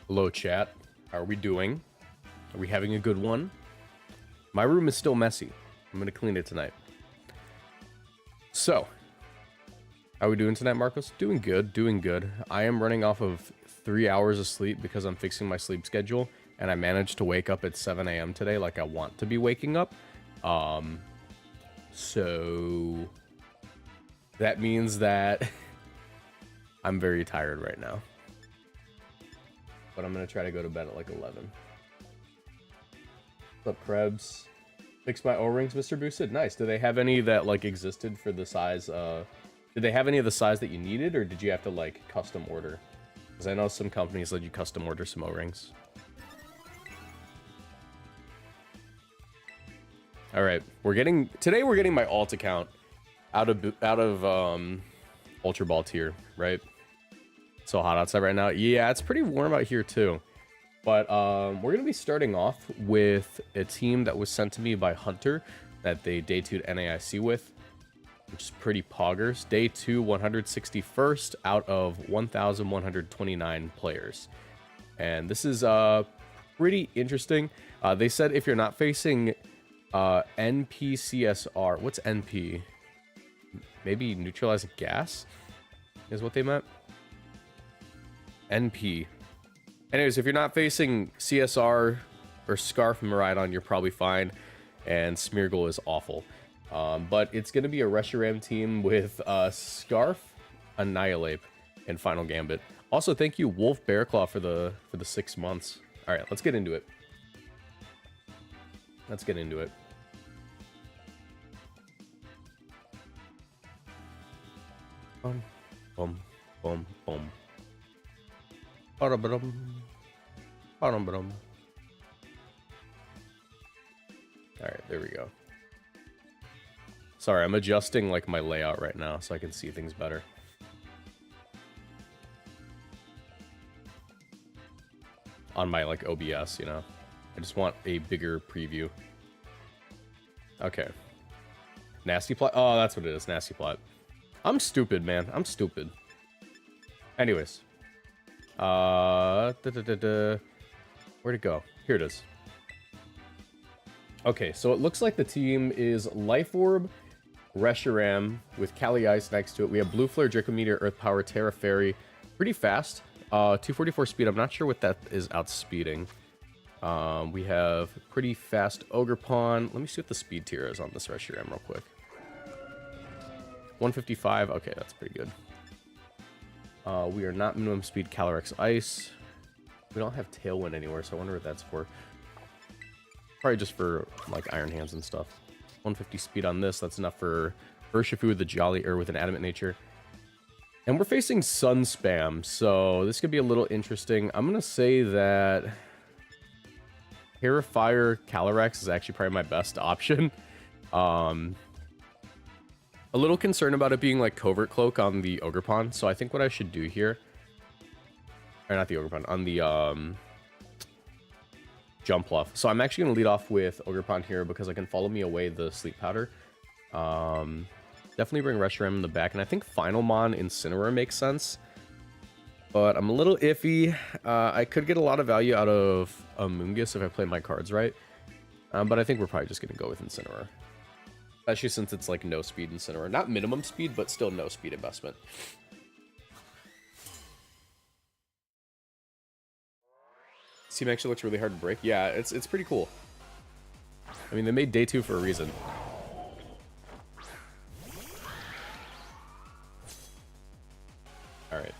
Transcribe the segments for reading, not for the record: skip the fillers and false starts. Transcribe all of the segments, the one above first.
Hello, chat. How are we doing? Are we having a good one? My room is still messy. I'm gonna clean it tonight. So, how are we doing tonight, Marcos? Doing good, doing good. I am running off of 3 hours of sleep because I'm fixing my sleep schedule, and I managed to wake up at 7 a.m. today like I want to be waking up. So that means that I'm very tired right now. But I'm gonna try to go to bed at like 11. What's up, Krebs? Fix my O-rings, Mr. Boosted. Nice. Do they have any that like existed for the size? Did they have any of the size that you needed, or did you have to like custom order? Because I know some companies let you custom order some O-rings. All right, today we're getting my alt account out of Ultra Ball tier, right? So hot outside right now. Yeah, it's pretty warm out here too. But we're gonna be starting off with a team that was sent to me by Hunter that they day 2'd NAIC with, which is pretty poggers. Day 2, 161st out of 1,129 players. And this is pretty interesting. They said if you're not facing NPCSR, what's NP? Maybe neutralizing gas is what they meant. NP. Anyways, if you're not facing CSR or Scarf Maridon, you're probably fine. And Smeargle is awful. But it's going to be a RESHIRAM team with Scarf, Annihilate, and Final Gambit. Also, thank you, Wolf Bearclaw, for the 6 months. All right, let's get into it. Let's get into it. Boom, boom, boom, boom. Ba-da-ba-dum. Ba-dum-ba-dum. All right, there we go. Sorry, I'm adjusting like my layout right now so I can see things better. On my like OBS, you know. I just want a bigger preview. Okay. Nasty plot. Oh, that's what it is. Nasty plot. I'm stupid, man. I'm stupid. Anyways. Where'd it go? Here it is. Okay, so it looks like the team is Life Orb, RESHIRAM with Kali Ice next to it. We have Blue Flare, Draco Meteor, Earth Power, Terra Fairy. Pretty fast. 244 speed. I'm not sure what that is outspeeding. We have pretty fast Ogre Pawn. Let me see what the speed tier is on this RESHIRAM real quick. 155. Okay, that's pretty good. We are not minimum speed Calyrex Ice. We don't have Tailwind anywhere, so I wonder what that's for. Probably just for like Iron Hands and stuff. 150 speed on this. That's enough for Urshifu with the Jolly with an Adamant Nature. And we're facing Sun Spam, so this could be a little interesting. I'm gonna say that Fire Calyrex is actually probably my best option. A little concerned about it being like Covert Cloak on the Ogre Pawn, so I think what I should do here, or not the Ogre Pawn, on the Jump Bluff. So I'm actually going to lead off with Ogre Pawn here because I can follow me away the Sleep Powder. Definitely bring RESHIRAM in the back, and I think Final Mon Incineroar makes sense. But I'm a little iffy. I could get a lot of value out of Amoonguss if I play my cards right. But I think we're probably just going to go with Incineroar. Especially since it's like no speed Incineroar. Not minimum speed, but still no speed investment. Team actually looks really hard to break. Yeah, it's pretty cool. I mean, they made day 2 for a reason. All right.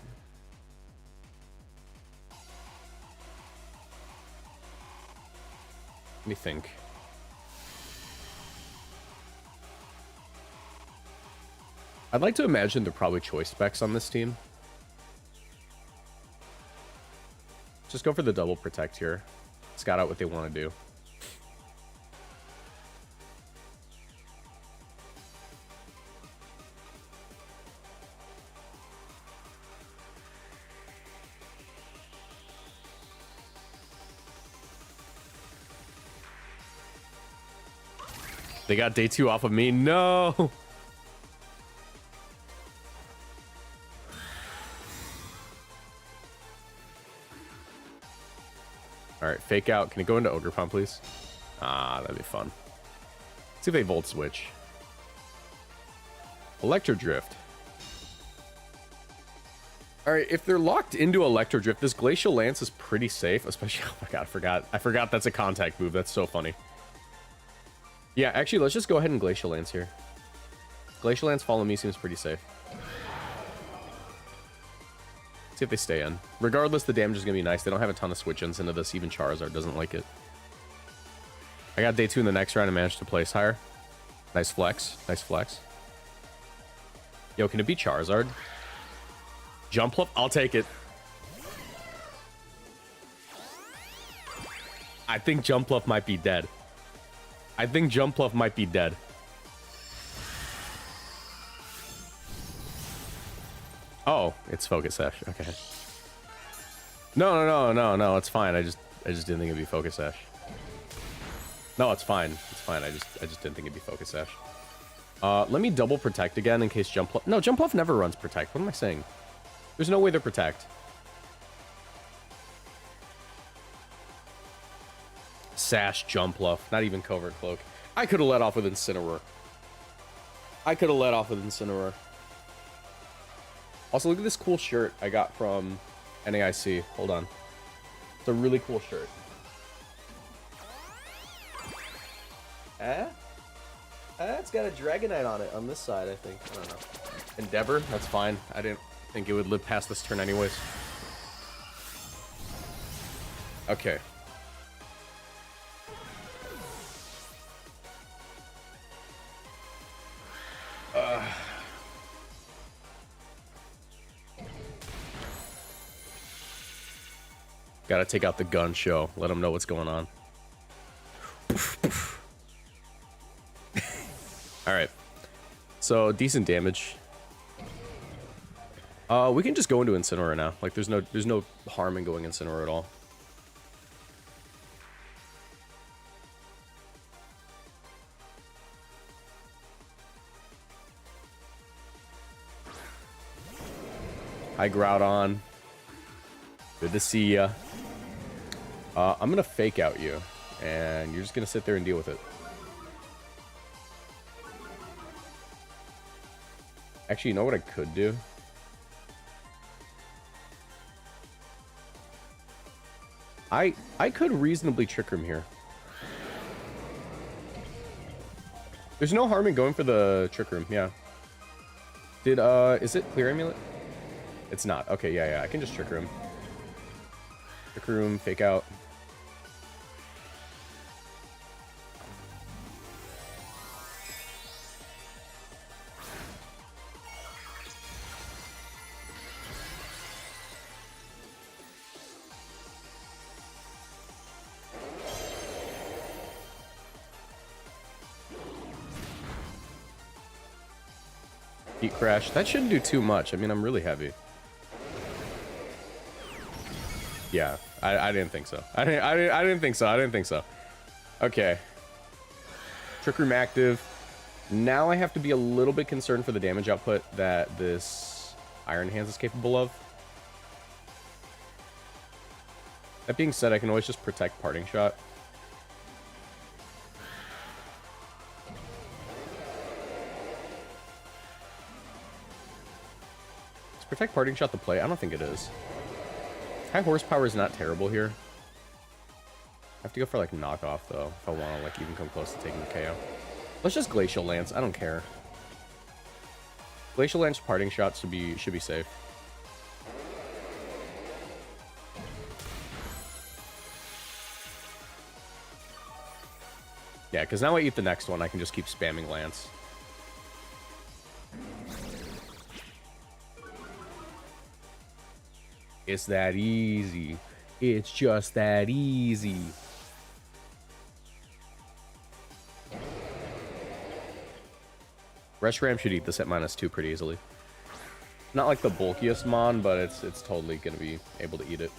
Let me think. I'd like to imagine they're probably choice specs on this team. Just go for the double protect here. Scout out what they want to do. They got day 2 off of me. No! Alright, fake out. Can it go into Ogre Pump, please? Ah, that'd be fun. Let's see if they Volt Switch. Electro Drift. Alright, if they're locked into Electro Drift, this Glacial Lance is pretty safe, especially... Oh my god, I forgot that's a contact move. That's so funny. Yeah, actually, let's just go ahead and Glacial Lance here. Glacial Lance Follow Me seems pretty safe. See if they stay in. Regardless, the damage is going to be nice. They don't have a ton of switch-ins into this. Even Charizard doesn't like it. I got day 2 in the next round and managed to place higher. Nice flex. Nice flex. Yo, can it be Charizard? Jump Luff? I'll take it. I think Jump Luff might be dead. I think Jump Luff might be dead. Oh, it's Focus Sash. Okay. No, it's fine. I just didn't think it'd be Focus Sash. No, it's fine. It's fine. I just didn't think it'd be Focus Sash. Let me double Protect again in case Jump Luff... No, Jump Luff never runs Protect. What am I saying? There's no way they're Protect. Sash, Jump Luff. Not even Covert Cloak. I could have let off with Incineroar. Also, look at this cool shirt I got from NAIC. Hold on. It's a really cool shirt. It's got a Dragonite on it on this side, I think. I don't know. Endeavor? That's fine. I didn't think it would live past this turn anyways. Okay. Gotta take out the gun show. Let them know what's going on. Alright. So, decent damage. We can just go into Incineroar now. Like, there's no harm in going Incineroar at all. Hi, Groudon. Good to see ya. I'm gonna fake out you, and you're just gonna sit there and deal with it. Actually, you know what I could do? I could reasonably Trick Room here. There's no harm in going for the Trick Room, yeah. Is it Clear Amulet? It's not. Okay, yeah, I can just Trick Room. Trick Room, fake out. Heat Crash. That shouldn't do too much. I mean, I'm really heavy. Yeah, I didn't think so. I didn't think so. Okay. Trick Room active. Now I have to be a little bit concerned for the damage output that this Iron Hands is capable of. That being said, I can always just protect Parting Shot. Is Protect Parting Shot the play? I don't think it is. High Horsepower is not terrible here. I have to go for like knockoff though if I want to like even come close to taking the KO. Let's just Glacial Lance. I don't care. Glacial Lance Parting Shot should be safe. Yeah, because now I eat the next one, I can just keep spamming Lance. It's that easy. It's just that easy. RESHIRAM should eat this at -2 pretty easily. Not like the bulkiest mon, but it's totally gonna be able to eat it.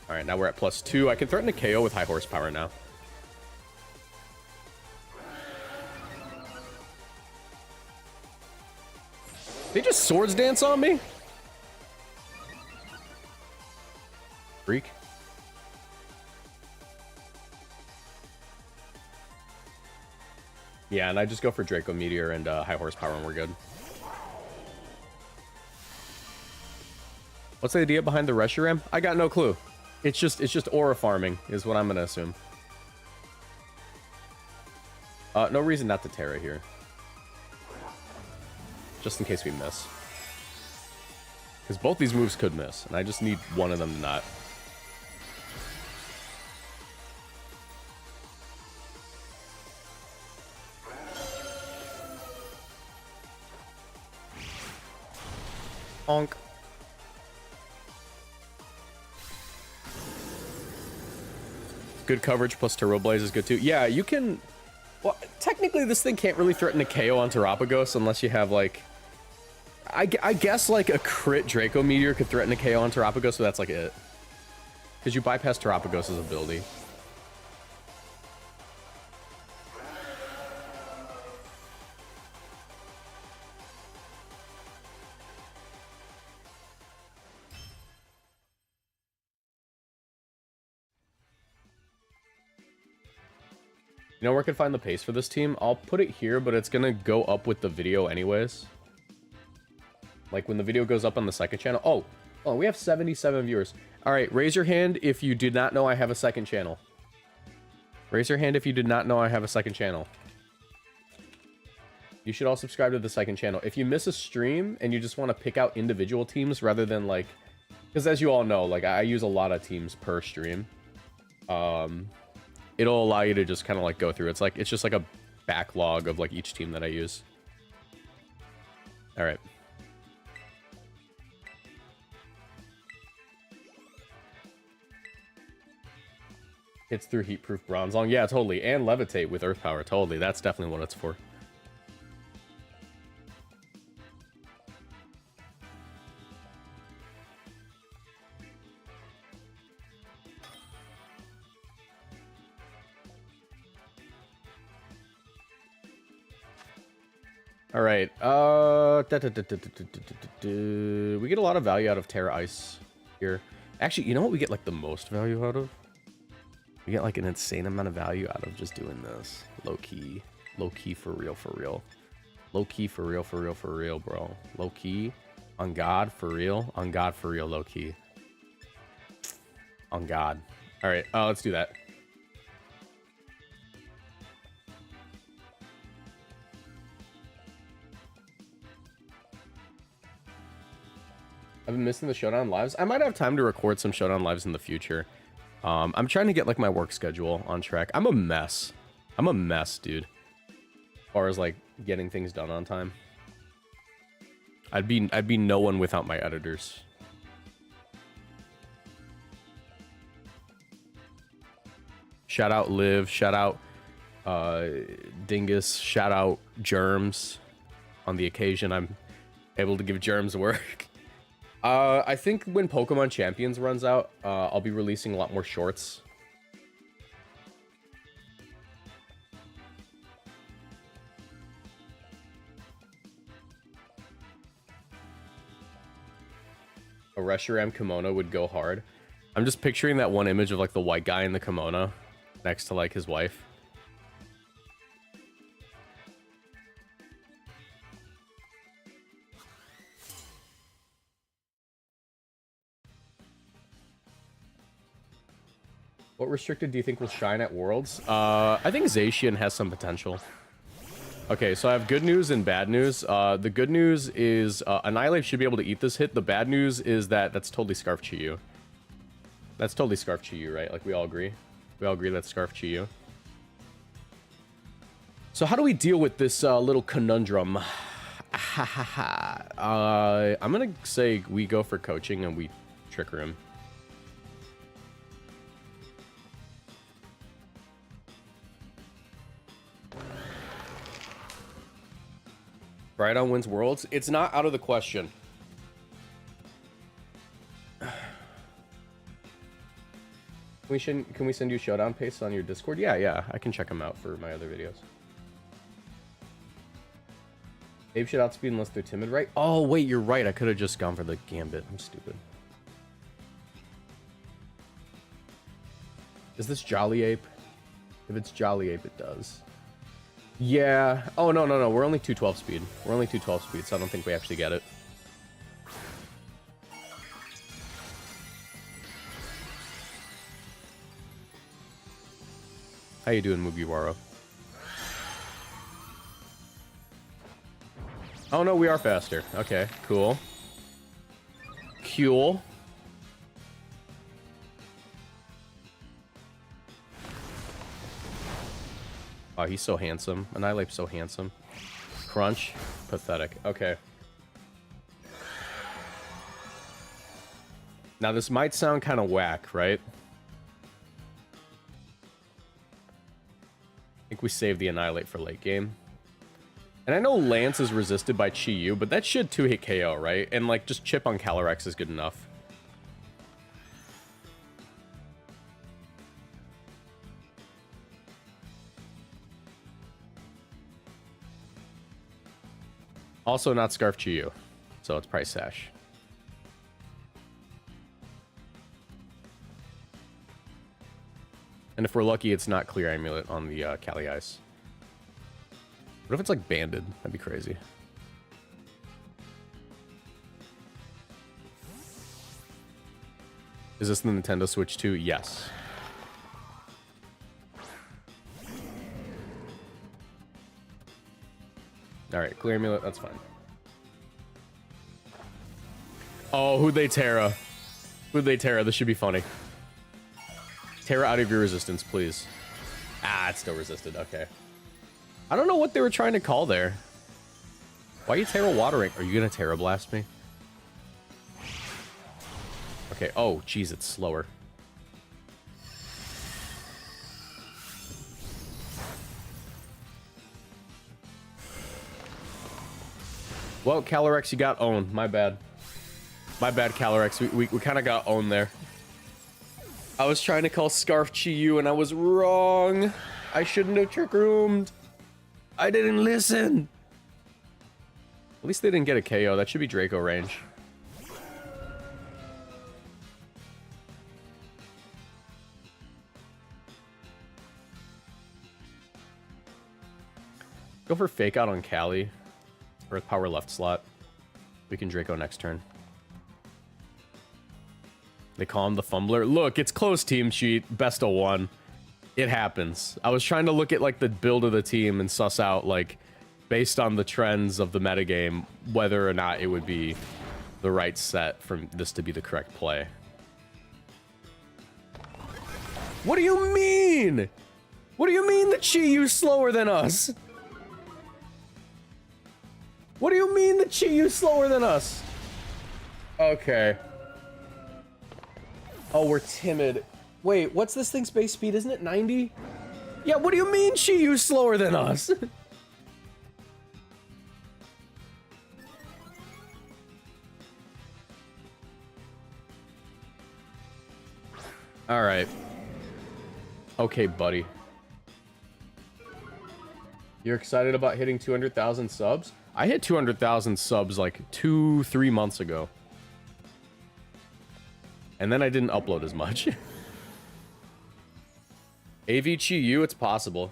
Alright, now we're at +2. I can threaten a KO with High Horsepower now. They just swords dance on me? Freak. Yeah, and I just go for Draco Meteor and high horsepower and we're good. What's the idea behind the RESHIRAM? I got no clue. It's just aura farming is what I'm gonna assume. No reason not to Terra here. Just in case we miss. Because both these moves could miss, and I just need one of them to not. Honk. Good coverage plus Turbo Blaze is good too. Yeah, you can... Well, technically this thing can't really threaten a KO on Terapagos unless you have, like... I guess, like, a crit Draco Meteor could threaten a KO on Terapagos, so that's, like, it. Because you bypass Terapagos' ability. You know where I can find the pace for this team? I'll put it here, but it's gonna go up with the video anyways. Like, when the video goes up on the second channel. Oh, we have 77 viewers. Alright, raise your hand if you did not know I have a second channel. Raise your hand if you did not know I have a second channel. You should all subscribe to the second channel. If you miss a stream and you just want to pick out individual teams rather than, like... Because as you all know, like, I use a lot of teams per stream. It'll allow you to just kind of, like, go through. It's just like a backlog of, like, each team that I use. Alright. Hits through Heatproof Bronzong. Yeah, totally. And Levitate with Earth Power. Totally. That's definitely what it's for. All right. We get a lot of value out of Terra Ice here. Actually, you know what we get, like, the most value out of? We get, like, an insane amount of value out of just doing this. Low-key. Low-key for real, for real. Low-key for real, for real, for real, bro. Low-key. On God, for real. On God, for real, low-key. On God. All right, let's do that. I've been missing the Showdown lives. I might have time to record some Showdown lives in the future. I'm trying to get, like, my work schedule on track. I'm a mess. I'm a mess, dude. As far as, like, getting things done on time. I'd be no one without my editors. Shout out Liv. Shout out Dingus. Shout out Germs. On the occasion I'm able to give Germs work. I think when Pokemon Champions runs out, I'll be releasing a lot more shorts. A Reshiram kimono would go hard. I'm just picturing that one image of, like, the white guy in the kimono next to, like, his wife. What restricted do you think will shine at Worlds? I think Zacian has some potential. Okay, so I have good news and bad news. The good news is Annihilate should be able to eat this hit. The bad news is that that's totally Scarf Chiyu. That's totally Scarf Chiyu, right? Like, we all agree? We all agree that's Scarf Chiyu. So how do we deal with this little conundrum? I'm gonna say we go for coaching and we trigger him. Brydon wins Worlds. It's not out of the question. Can we send you Showdown pastes on your Discord? Yeah, I can check them out for my other videos. Ape should outspeed unless they're timid, right? Oh, wait, you're right. I could have just gone for the Gambit. I'm stupid. Is this Jolly Ape? If it's Jolly Ape, it does. Yeah. Oh, no, no, no. We're only 212 speed. We're only 212 speed, so I don't think we actually get it. How you doing, Mugiwara? Oh, no, we are faster. Okay, cool. Cool. Oh, he's so handsome. Annihilate's so handsome. Crunch. Pathetic. Okay. Now, this might sound kind of whack, right? I think we save the Annihilate for late game. And I know Lance is resisted by Chi-Yu, but that should 2-hit KO, right? And, like, just chip on Calyrex is good enough. Also not Scarf Chi-Yu, so it's Price Sash. And if we're lucky, it's not Clear Amulet on the Cali Ice. What if it's like banded? That'd be crazy. Is this the Nintendo Switch 2? Yes. Alright, Clear Amulet, that's fine. Oh, who'd they Terra? Who'd they Terra? This should be funny. Terra out of your resistance, please. Ah, it's still resisted. Okay. I don't know what they were trying to call there. Why are you Terra watering? Are you gonna Terra Blast me? Okay. Oh, geez, it's slower. Well, Calyrex, you got owned. My bad. My bad, Calyrex. We kind of got owned there. I was trying to call Scarf Chi-Yu and I was wrong. I shouldn't have Trick Roomed. I didn't listen. At least they didn't get a KO. That should be Draco range. Go for Fake Out on Cali. Earth Power left slot. We can Draco next turn. They call him the Fumbler. Look, it's close team sheet. Best of one. It happens. I was trying to look at like the build of the team and suss out like based on the trends of the metagame whether or not it would be the right set for this to be the correct play. What do you mean? What do you mean the Chi-Yu's slower than us? What do you mean the Chi-Yu's slower than us? Okay. Oh, we're timid. Wait, what's this thing's base speed? Isn't it 90? Yeah, what do you mean Chi-Yu's slower than us? All right. Okay, buddy. You're excited about hitting 200,000 subs? I hit 200,000 subs like 2-3 months ago. And then I didn't upload as much. AV Chi-Yu, it's possible.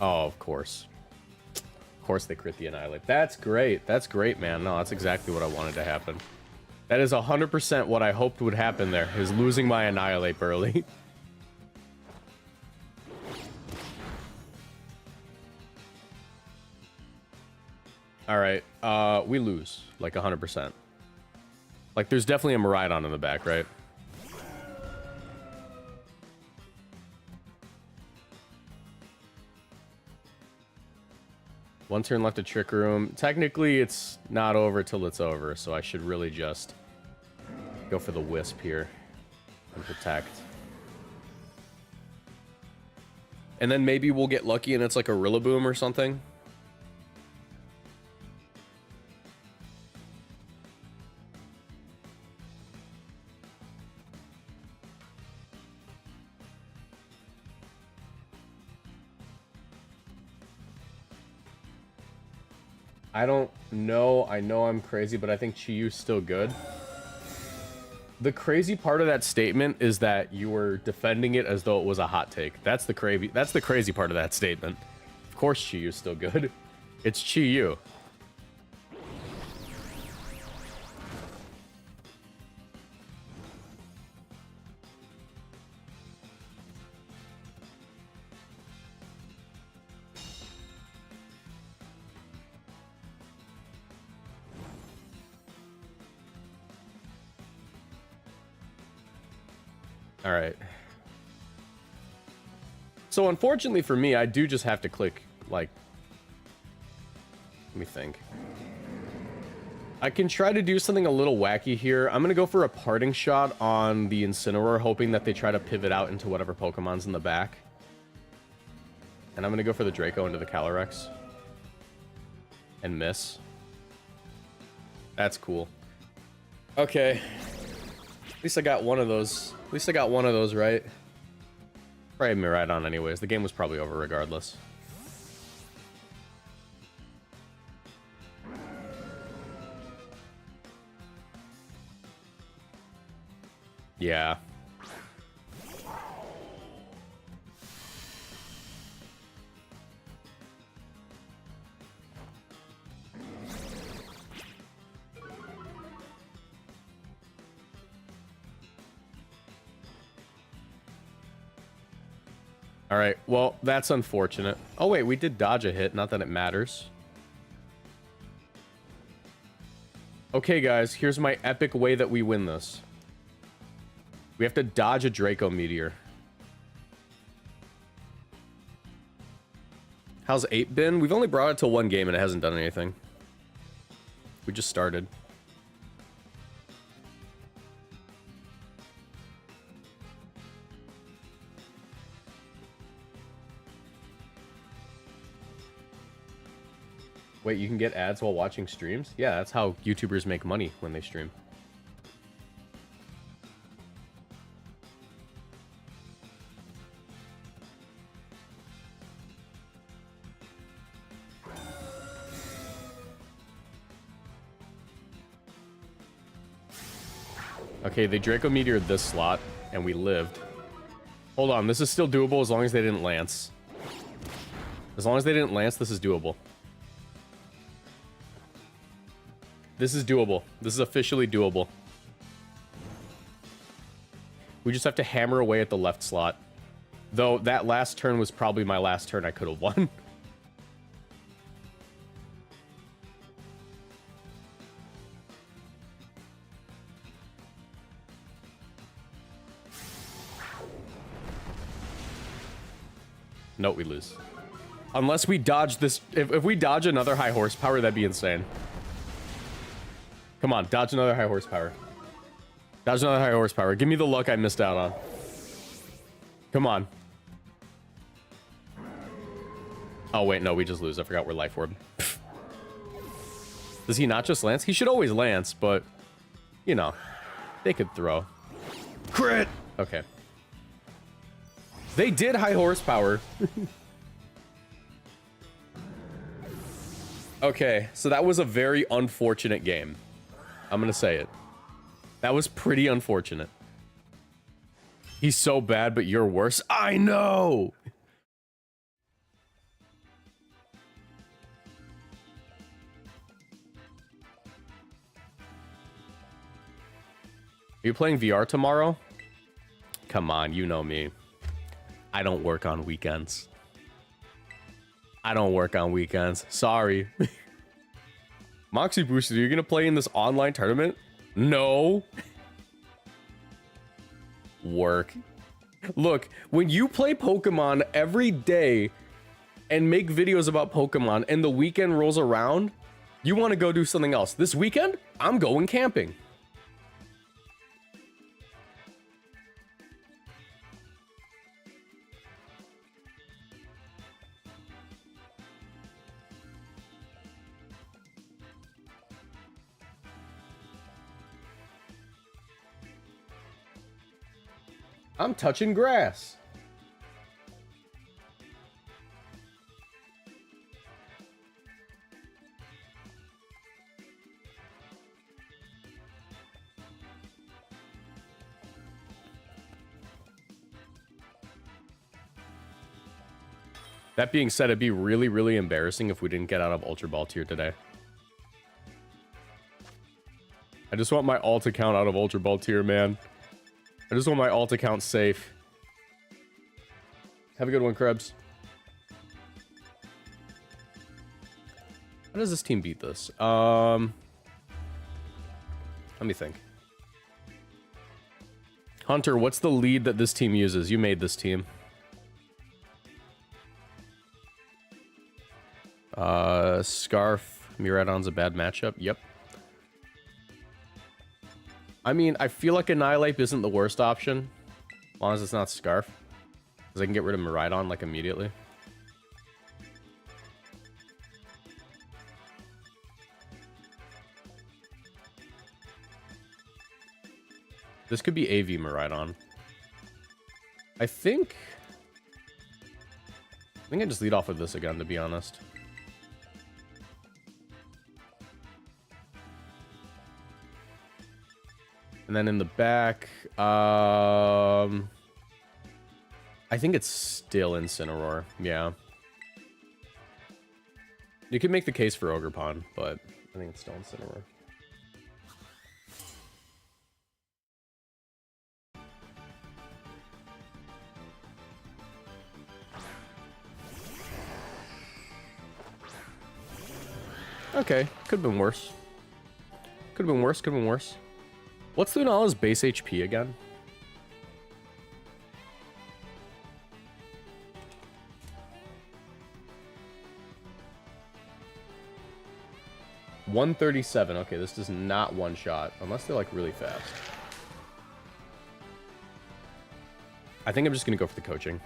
Oh, of course. Of course they crit the Annihilate. That's great. That's great, man. No, that's exactly what I wanted to happen. That is 100% what I hoped would happen there, is losing my Annihilate early. Alright, we lose. Like, 100%. Like, there's definitely a Miraidon in the back, right? One turn left to Trick Room. Technically, it's not over till it's over, so I should really just go for the Wisp here. and protect. And then maybe we'll get lucky and it's like a Rillaboom or something. I don't know. I know I'm crazy, but I think Chiyu's still good. The crazy part of that statement is that you were defending it as though it was a hot take. That's the crazy part of that statement. Of course Chiyu's still good. It's Chiyu. All right. So unfortunately for me, I do just have to click, like, let me think. I can try to do something a little wacky here. I'm going to go for a parting shot on the Incineroar, hoping that they try to pivot out into whatever Pokemon's in the back. And I'm going to go for the Draco into the Calyrex. And miss. That's cool. Okay. At least I got one of those. At least I got one of those right. Probably Miraidon anyways. The game was probably over regardless. Yeah. All right, well, that's unfortunate. Oh, wait, we did dodge a hit. Not that it matters. Okay, guys, here's my epic way that we win this. We have to dodge a Draco Meteor. How's 8 been? We've only brought it to one game and it hasn't done anything. We just started. Wait, you can get ads while watching streams? Yeah, that's how YouTubers make money when they stream. Okay, they Draco Meteored this slot, and we lived. Hold on, this is still doable as long as they didn't Lance. As long as they didn't Lance, this is doable. This is doable. This is officially doable. We just have to hammer away at the left slot. Though that last turn was probably my last turn I could have won. Nope, we lose. Unless we dodge this. If we dodge another high horsepower, that'd be insane. Come on, dodge another high horsepower. Dodge another high horsepower. Give me the luck I missed out on. Come on. Oh, wait, no, we just lose. I forgot we're Life Orb. Does he not just Lance? He should always Lance, but, you know, they could throw. Crit! Okay. They did high horsepower. Okay, so that was a very unfortunate game. I'm gonna say it. That was pretty unfortunate. He's so bad, but you're worse. I know! Are you playing VR tomorrow? Come on, you know me. I don't work on weekends. I don't work on weekends. Sorry. Moxie Boosted, are you going to play in this online tournament? No. Work. Look, when you play Pokemon every day and make videos about Pokemon and the weekend rolls around, you want to go do something else. This weekend, I'm going camping. I'm touching grass. That being said, it'd be really, really embarrassing if we didn't get out of Ultra Ball tier today. I just want my alt account out of Ultra Ball tier, man. I just want my alt account safe. Have a good one, Krebs. How does this team beat this? Let me think. Hunter, what's the lead that this team uses? You made this team. Scarf, Miraidon's a bad matchup. Yep. I mean, I feel like Annihilate isn't the worst option, as long as it's not Scarf, because I can get rid of Miraidon like immediately. This could be AV Miraidon. I think I just lead off with this again, to be honest. And then in the back, I think it's still Incineroar. Yeah. You could make the case for Ogerpon, but I think it's still Incineroar. Okay, could have been worse. Could have been worse, could have been worse. What's Lunala's base HP again? $137. Okay, this does not one shot, unless they're like really fast. I think I'm just gonna go for the coaching.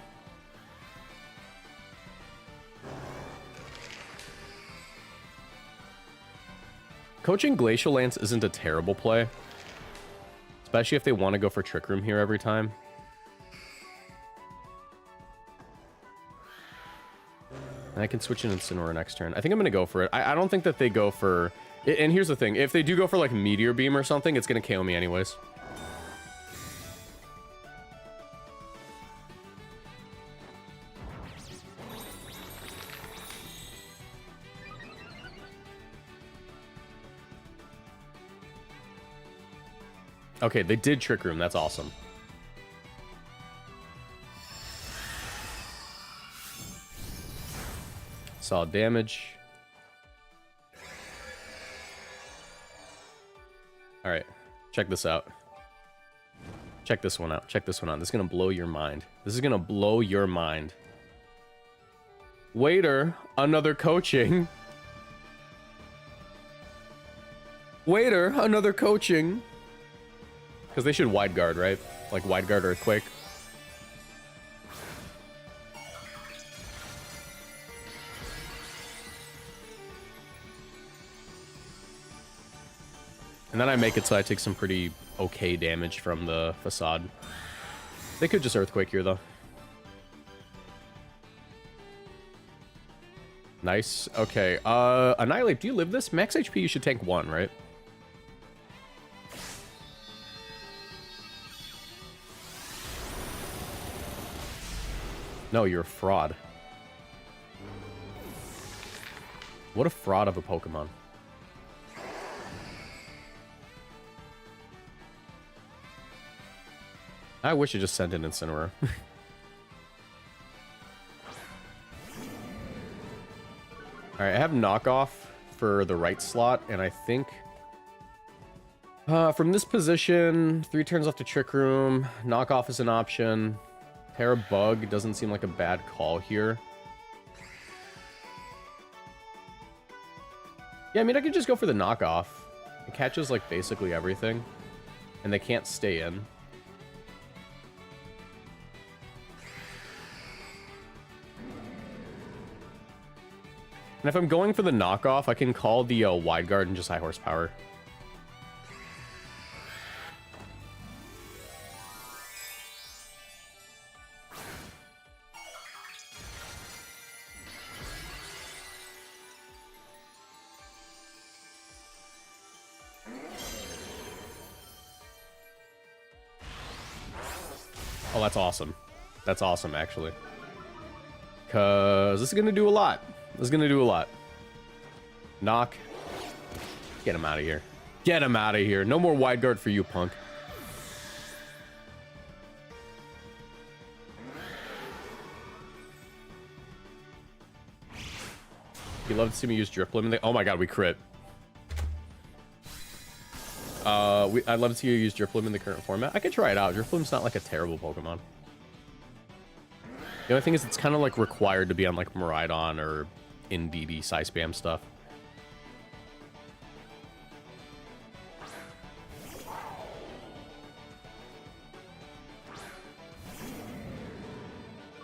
Coaching Glacial Lance isn't a terrible play. Especially if they want to go for Trick Room here every time. And I can switch in Incineroar next turn. I think I'm going to go for it. I don't think that they go for... And here's the thing. If they do go for like Meteor Beam or something, it's going to KO me anyways. Okay, they did Trick Room. That's awesome. Solid damage. All right, check this out. Check this one out. Check this one out. This is going to blow your mind. This is going to blow your mind. Waiter, another coaching. Waiter, another coaching. Because they should wide guard, right? Like wide guard Earthquake. And then I make it so I take some pretty okay damage from the facade. They could just Earthquake here, though. Nice. Okay. Annihilate, do you live this? Max HP, you should tank 1, right? No, you're a fraud. What a fraud of a Pokemon. I wish I just sent in Incineroar. Alright, I have knockoff for the right slot, and I think... from this position, 3 turns left to Trick Room, knockoff is an option. Terabug doesn't seem like a bad call here. Yeah, I mean, I could just go for the knockoff. It catches, like, basically everything. And they can't stay in. And if I'm going for the knockoff, I can call the wide guard and just high horsepower. Oh, that's awesome. That's awesome, actually. Because this is going to do a lot. This is going to do a lot. Knock. Get him out of here. Get him out of here. No more wide guard for you, punk. You love to see me use Drip Limb. Oh my god, we crit. I'd love to see you use Drip Limb in the current format. I could try it out. Drip Limb's not like a terrible Pokemon. The only thing is it's kind of like required to be on like Miraidon or in DD size spam stuff.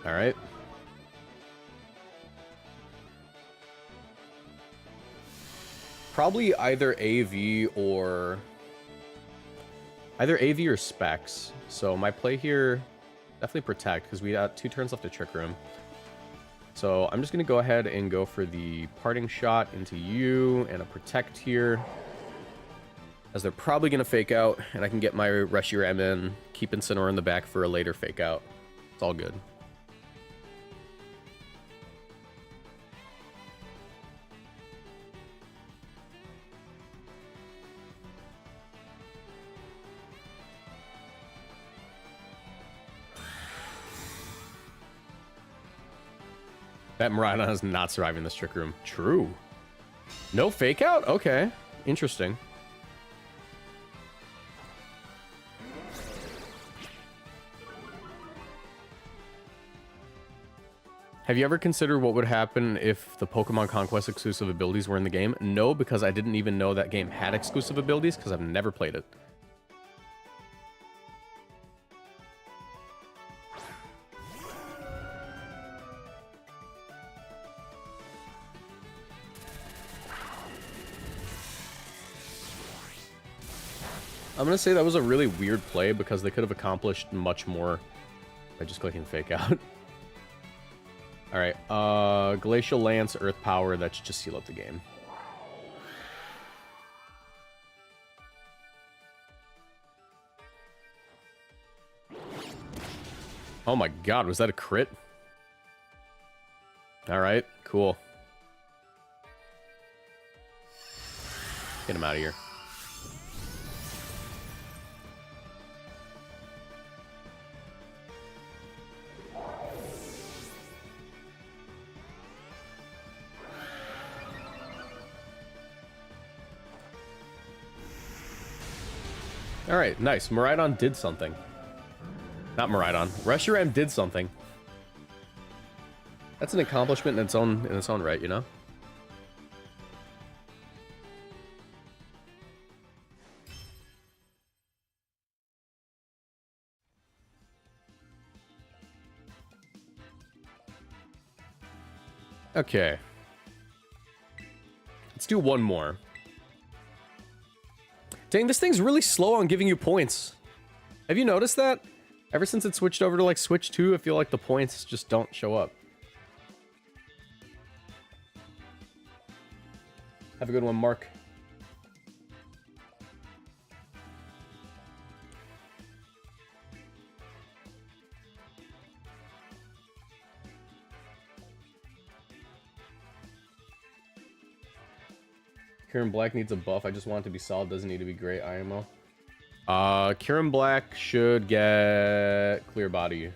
All right. Probably either AV or Specs. So my play here, definitely Protect, because we got 2 turns left to Trick Room. So I'm just going to go ahead and go for the Parting Shot into you and a Protect here, as they're probably going to Fake Out, and I can get my Reshiram in, keep Incineroar in the back for a later Fake Out. It's all good. That Miraidon is not surviving this Trick Room. True. No Fake Out? Okay. Interesting. Have you ever considered what would happen if the Pokemon Conquest exclusive abilities were in the game? No, because I didn't even know that game had exclusive abilities because I've never played it. I'm going to say that was a really weird play because they could have accomplished much more by just clicking Fake Out. Alright, Glacial Lance, Earth Power, that should just seal up the game. Oh my god, was that a crit? Alright, cool. Get him out of here. Alright, nice. Miraidon did something. Not Miraidon. Reshiram did something. That's an accomplishment in its own right, you know? Okay. Let's do one more. Dang, this thing's really slow on giving you points. Have you noticed that? Ever since it switched over to like Switch 2, I feel like the points just don't show up. Have a good one, Mark. Kieran Black needs a buff. I just want it to be solid. Doesn't need to be great IMO. Kieran Black should get Clear Body.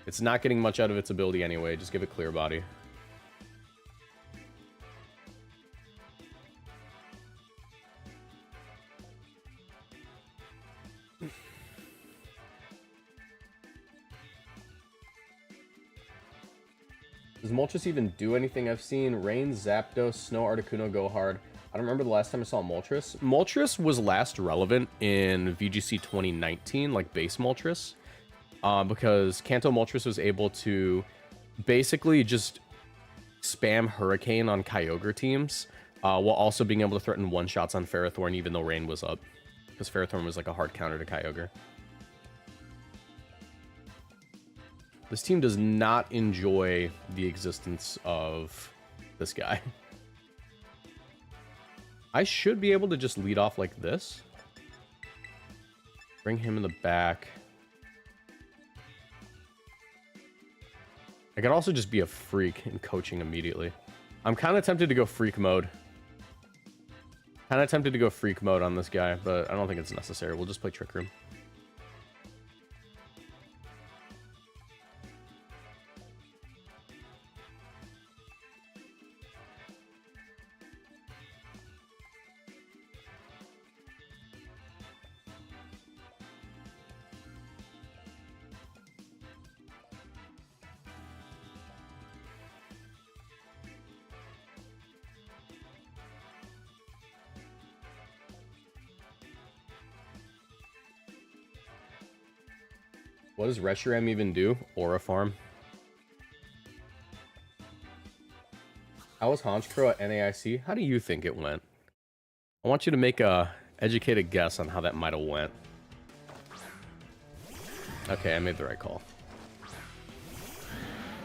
It's not getting much out of its ability anyway. Just give it Clear Body. Does Moltres even do anything? I've seen Rain, Zapdos, Snow, Articuno go hard. I don't remember the last time I saw Moltres. Moltres was last relevant in VGC 2019, like base Moltres, because Kanto Moltres was able to basically just spam Hurricane on Kyogre teams, while also being able to threaten one-shots on Ferrothorn even though Rain was up, because Ferrothorn was like a hard counter to Kyogre. This team does not enjoy the existence of this guy. I should be able to just lead off like this. Bring him in the back. I could also just be a freak in coaching immediately. I'm kind of tempted to go freak mode. Kind of tempted to go freak mode on this guy, but I don't think it's necessary. We'll just play Trick Room. What does RESHIRAM even do? Aura farm. How was Honchkrow at NAIC? How do you think it went? I want you to make a educated guess on how that might have went. Okay, I made the right call.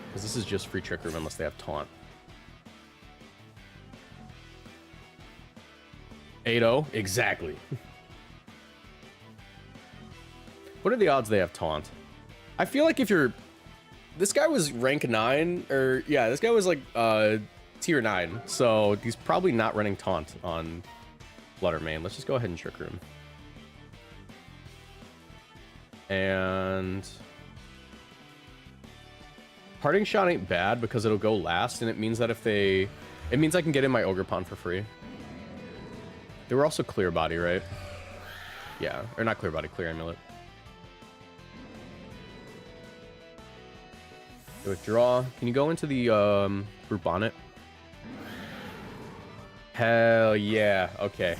Because this is just free Trick Room unless they have Taunt. 8-0? Exactly. What are the odds they have Taunt? I feel like if you're... This guy was rank 9, or... Yeah, this guy was like tier 9. So he's probably not running Taunt on Flutter Main. Let's just go ahead and Trick Room. And... Parting Shot ain't bad because it'll go last, and it means that if they... It means I can get in my Ogre Pawn for free. They were also Clear Body, right? Yeah, or not Clear Body, Clear Amulet. Withdraw. Can you go into the group on it? Hell yeah. Okay.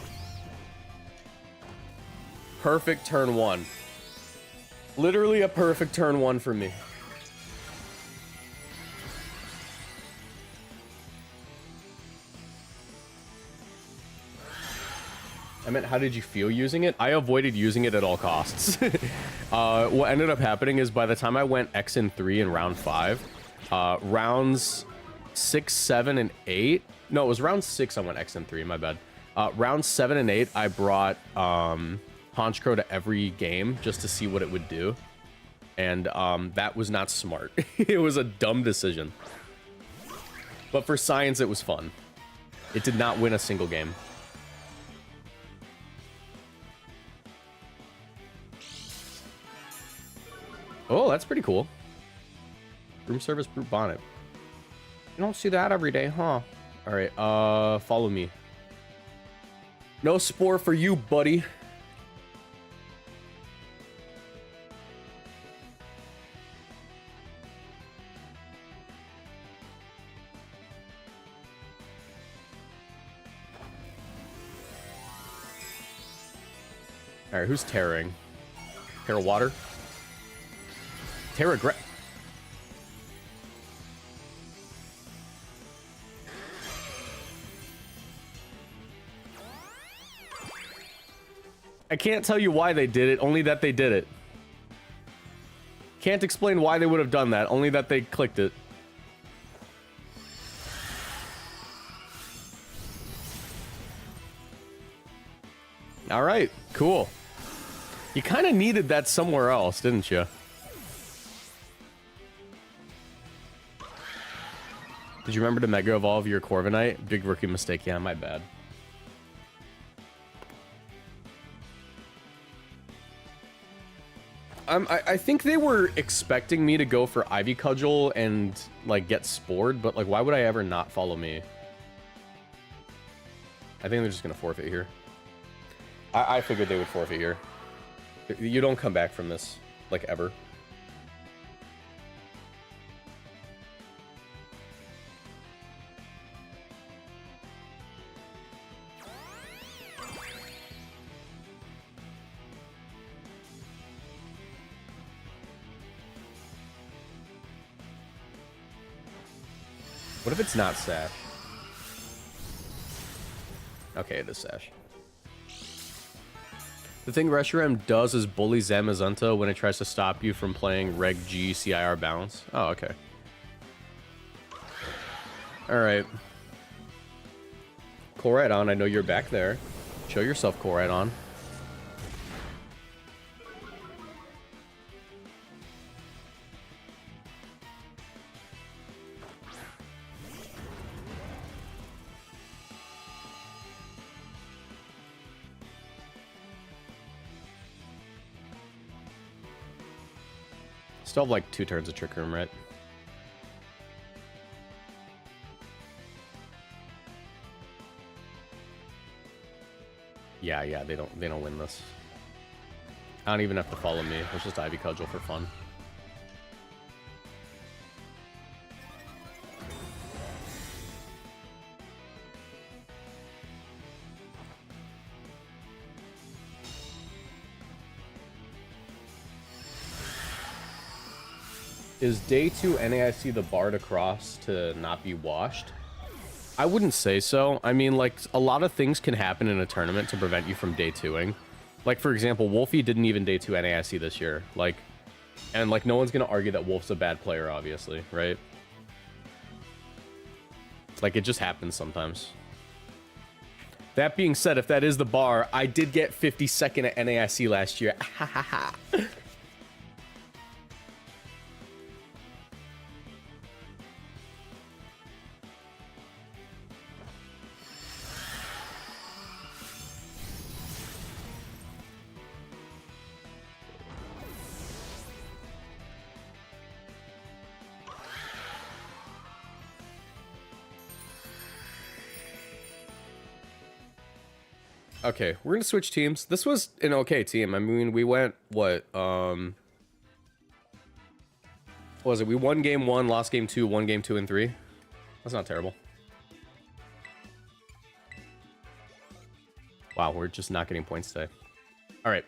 Perfect turn 1. Literally a perfect turn 1 for me. I meant, how did you feel using it? I avoided using it at all costs. What ended up happening is by the time I went X and 3 in round 5, rounds 6, 7, and 8. No, it was round 6 I went X and 3, my bad. Round 7 and 8, I brought Honchkrow to every game just to see what it would do. And that was not smart. It was a dumb decision. But for science, it was fun. It did not win a single game. Oh, that's pretty cool. Room service brute bonnet. You don't see that every day, huh? All right, follow me. No spore for you, buddy. All right, who's tearing? Terra water? Terra I can't tell you why they did it, only that they did it. Can't explain why they would have done that, only that they clicked it. All right, cool. You kind of needed that somewhere else, didn't you? Did you remember to Mega Evolve your Corviknight? Big rookie mistake. Yeah, my bad. I think they were expecting me to go for Ivy Cudgel and, like, get Spored, but, like, why would I ever not follow me? I think they're just gonna forfeit here. I figured they would forfeit here. You don't come back from this, like, ever. What if it's not Sash? Okay, it is Sash. The thing RESHIRAM does is bully Zamazenta when it tries to stop you from playing Reg G CIR balance. Oh, okay. Alright. Koraidon, I know you're back there. Show yourself, Koraidon. Still have like 2 turns of Trick Room, right? Yeah, they don't win this. I don't even have to follow me. It's just Ivy Cudgel for fun. Is day 2 NAIC the bar to cross to not be washed? I wouldn't say so. I mean, like, a lot of things can happen in a tournament to prevent you from day 2ing. Like, for example, Wolfie didn't even day 2 NAIC this year. Like, and, like, no one's gonna argue that Wolf's a bad player, obviously, right? Like, it just happens sometimes. That being said, if that is the bar, I did get 52nd at NAIC last year. Ha ha ha. Okay, we're gonna switch teams. This was an okay team. I mean, we went, what was it? We won game 1, lost game 2, won game 2 and 3. That's not terrible. Wow, we're just not getting points today. All right.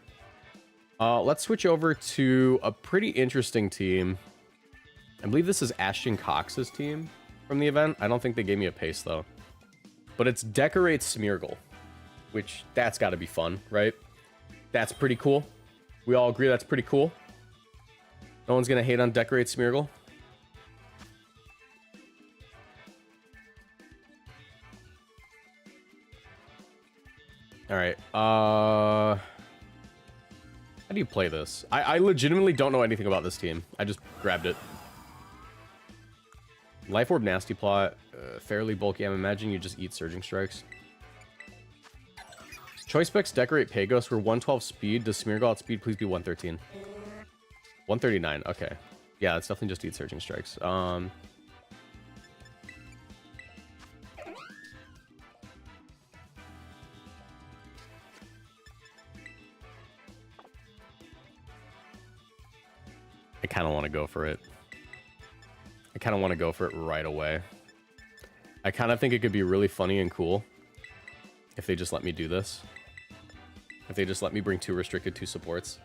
Let's switch over to a pretty interesting team. I believe this is Ashton Cox's team from the event. I don't think they gave me a pace, though. But it's Decorate Smeargle, which that's got to be fun, right? That's pretty cool. We all agree that's pretty cool. No one's going to hate on Decorate Smeargle. All right. How do you play this? I legitimately don't know anything about this team. I just grabbed it. Life Orb Nasty Plot. Fairly bulky. I'm imagining you just eat Surging Strikes. Choice specs Decorate Pagos. We're 112 speed. Does Smeargle outspeed please be 113? 139. Okay. Yeah, it's definitely just eat Surging Strikes. I kind of want to go for it. I kind of want to go for it right away. I kind of think it could be really funny and cool if they just let me do this. If they just let me bring 2 restricted, 2 supports.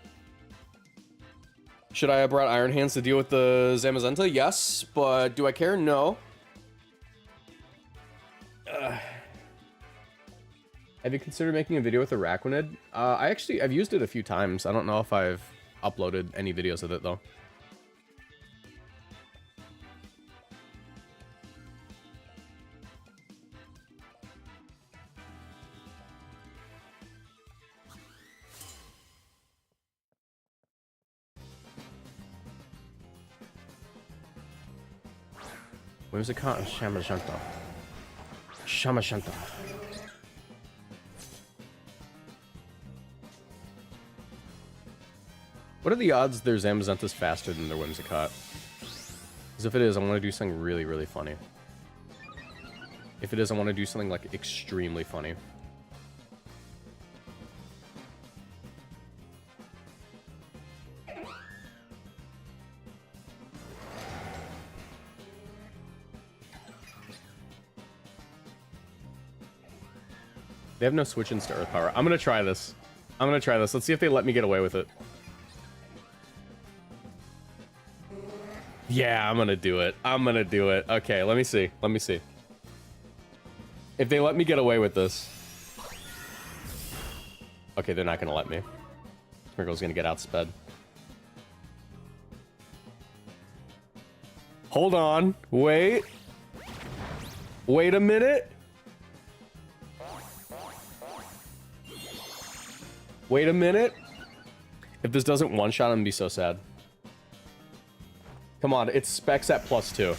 Should I have brought Iron Hands to deal with the Zamazenta? Yes, but do I care? No. Have you considered making a video with Araquanid? I've used it a few times. I don't know if I've uploaded any videos of it, though. Whimsicott and Shamashanta. Shamashanta. What are the odds their Zamazenta's faster than their Whimsicott? Because if it is, I want to do something really, really funny. If it is, I want to do something, like, extremely funny. They have no switch-ins to Earth Power. I'm gonna try this. I'm gonna try this. Let's see if they let me get away with it. Yeah, I'm gonna do it. I'm gonna do it. Okay, let me see. Let me see. If they let me get away with this. Okay, they're not gonna let me. Smeargle's gonna get outsped. Hold on. Wait. Wait a minute. Wait a minute. If this doesn't one-shot, I'm gonna be so sad. Come on, it's specs at +2.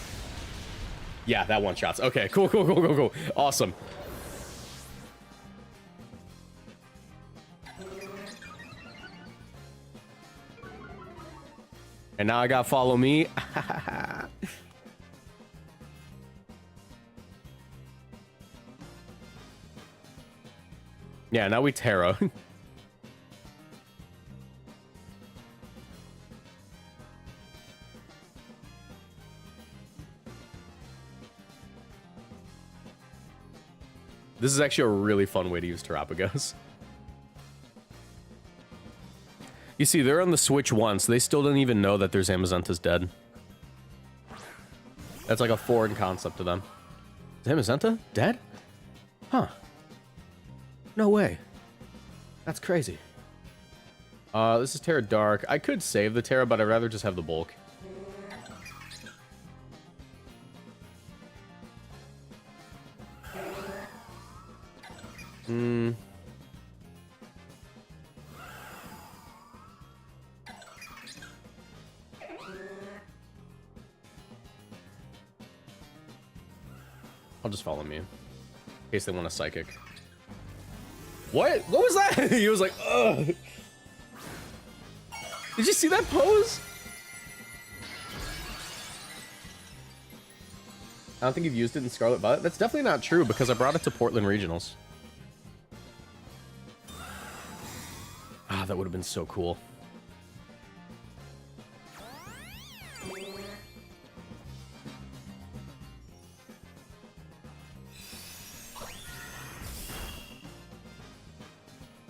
Yeah, that one-shots. Okay, cool, cool, cool, cool, cool. Awesome. And now I got follow me. Yeah, now we Terra. This is actually a really fun way to use Terapagos. You see, they're on the Switch 1, so they still don't even know that their Zamazenta's dead. That's like a foreign concept to them. Zamazenta? Dead? Huh. No way. That's crazy. This is Terra Dark. I could save the Terra, but I'd rather just have the bulk. I'll just follow me. In case they want a psychic. What? What was that? He was like, ugh. Did you see that pose? I don't think you've used it in Scarlet Violet. That's definitely not true because I brought it to Portland Regionals. Ah, that would have been so cool.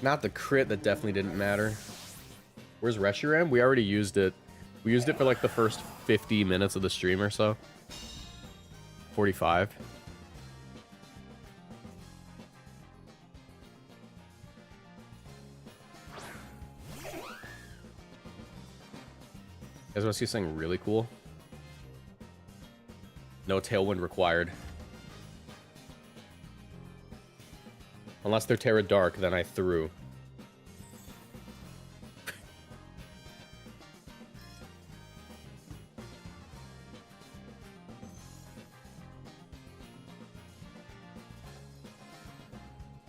Not the crit, that definitely didn't matter. Where's RESHIRAM? We already used it. We used it for like the first 50 minutes of the stream or so. 45. You guys want to see something really cool? No tailwind required. Unless they're Terra Dark, then I threw.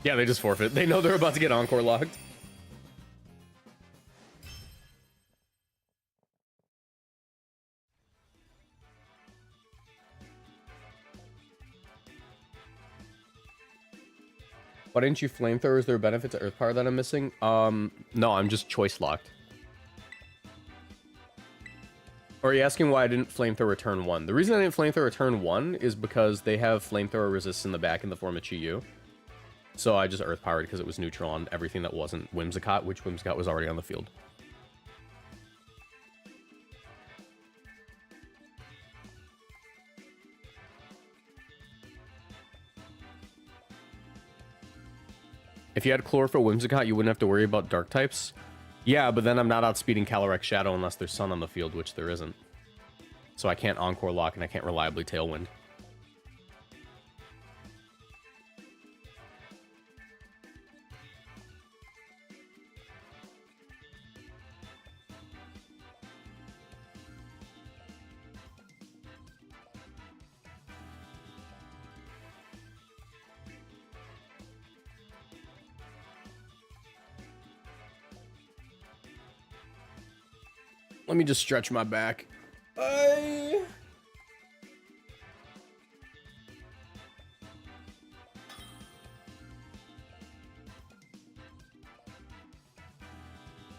Yeah, they just forfeit. They know they're about to get Encore locked. Why didn't you flamethrower? Is there a benefit to Earth Power that I'm missing? No, I'm just choice locked. Or are you asking why I didn't flamethrower turn 1? The reason I didn't flamethrower turn 1 is because they have flamethrower resist in the back in the form of Chi-Yu. So I just Earth Powered because it was neutral on everything that wasn't Whimsicott, which Whimsicott was already on the field. If you had Chlorophyll Whimsicott, you wouldn't have to worry about dark types. Yeah, but then I'm not outspeeding Calyrex Shadow unless there's Sun on the field, which there isn't. So I can't Encore Lock and I can't reliably Tailwind. Let me just stretch my back.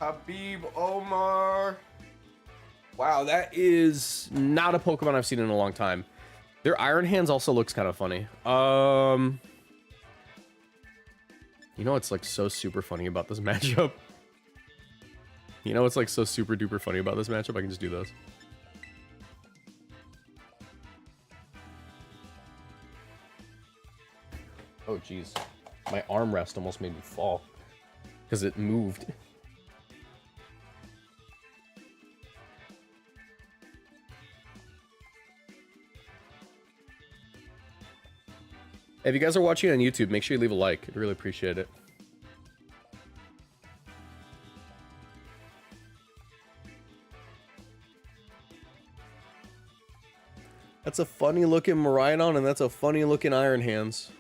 Habib Omar. Wow, that is not a Pokemon I've seen in a long time. Their Iron Hands also looks kind of funny. You know what's like so super funny about this matchup? You know what's like so super duper funny about this matchup? I can just do this. Oh jeez, my armrest almost made me fall because it moved. If you guys are watching on YouTube, make sure you leave a like. I'd really appreciate it. That's a funny looking Miraidon, and that's a funny looking Iron Hands.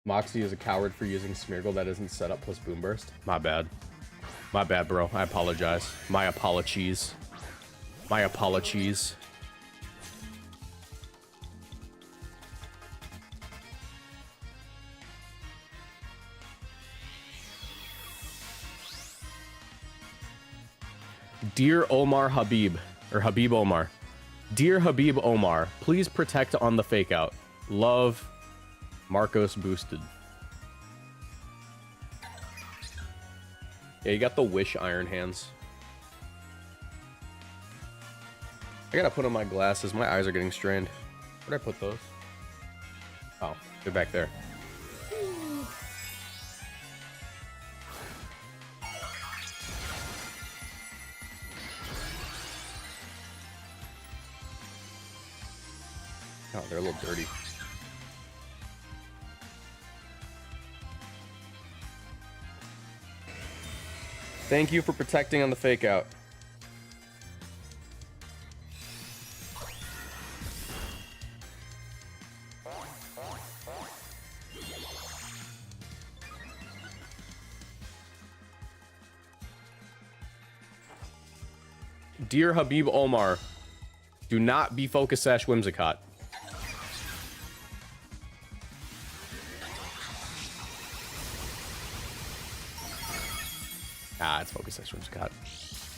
Moxie is a coward for using Smeargle that isn't set up plus Boom Burst. My bad. My bad, bro. I apologize. My apologies. My apologies. Dear Omar Habib, or Habib Omar. Dear Habib Omar, please protect on the fake out. Love, Marcos Boosted. Yeah, you got the Wish Iron Hands. I gotta put on my glasses. My eyes are getting strained. Where'd I put those? Oh, they're back there. Oh, they're a little dirty. Thank you for protecting on the fake out. Dear Habib Omar, do not be Focus Sash Whimsicott. Ah, it's Focus Sash Whimsicott.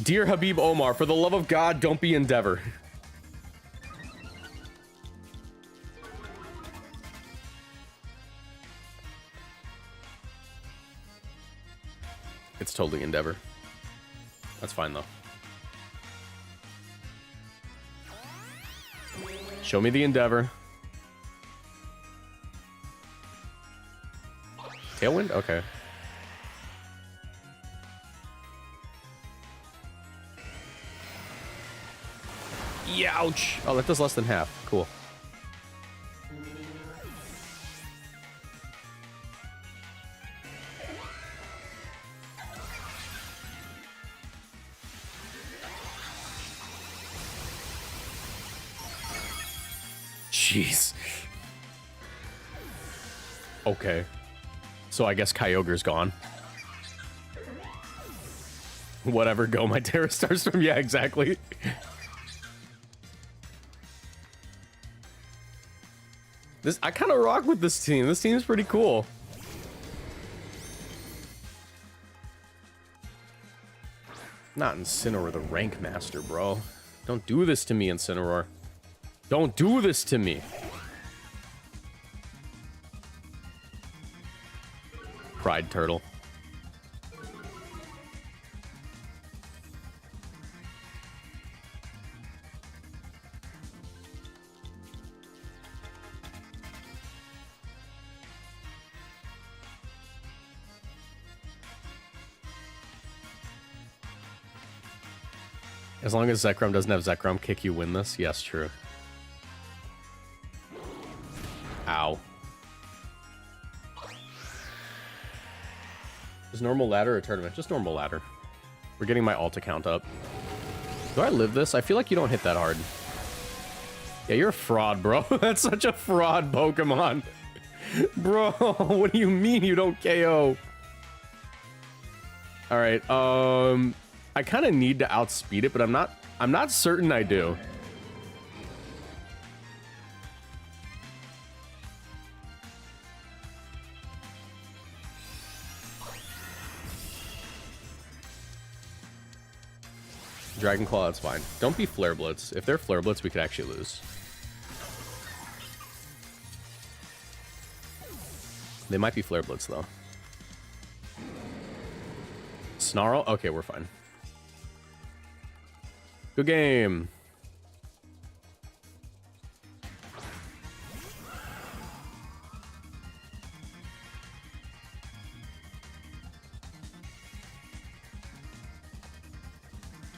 Dear Habib Omar, for the love of God, don't be Endeavor. It's totally Endeavor. That's fine, though. Show me the Endeavor. Tailwind? Okay. Youch! Oh, that does less than half. Cool. Jeez. Okay. So I guess Kyogre's gone. Whatever, go my Terra Stars from. Yeah, exactly. I kind of rock with this team. This team's pretty cool. Not Incineroar, the rank master, bro. Don't do this to me, Incineroar. Don't do this to me. Pride Turtle. As long as Zekrom doesn't have Zekrom kick, you win this? Yes, true. Ow. Is normal ladder or tournament? Just normal ladder. We're getting my alt account up. Do I live this? I feel like you don't hit that hard. Yeah, you're a fraud, bro. That's such a fraud Pokemon. Bro, what do you mean you don't KO? Alright, I kind of need to outspeed it, but I'm not certain I do. Dragon Claw, that's fine. Don't be Flare Blitz. If they're Flare Blitz, we could actually lose. They might be Flare Blitz, though. Snarl? Okay, we're fine. Good game.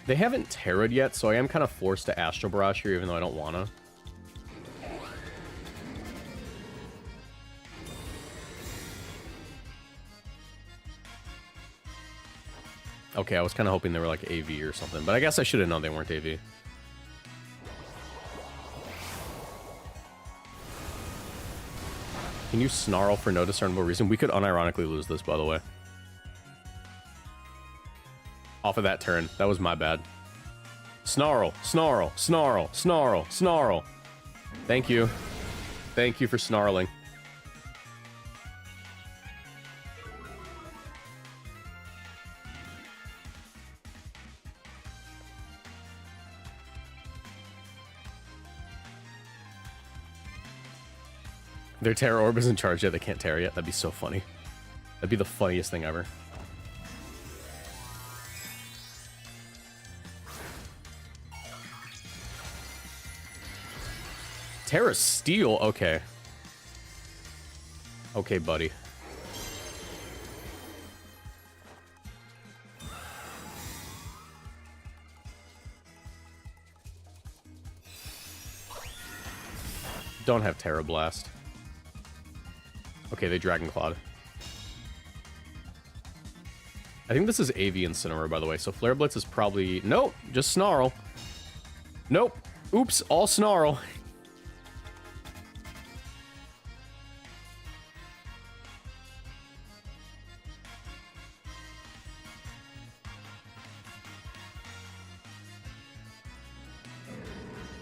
They haven't Terra'd yet, so I am kind of forced to Astral Barrage here, even though I don't want to. Okay, I was kind of hoping they were like AV or something, but I guess I should have known they weren't AV. Can you snarl for no discernible reason? We could unironically lose this, by the way. Off of that turn. That was my bad. Snarl, snarl, snarl, snarl, snarl. Thank you. Thank you for snarling. Their Terra Orb is in charge yet. They can't Terra yet. That'd be so funny. That'd be the funniest thing ever. Terra Steel? Okay. Okay, buddy. Don't have Terra Blast. Okay, they Dragon Clawed. I think this is AV Incineroar, by the way, so Flare Blitz is probably... Nope, just Snarl. Nope. Oops, all Snarl.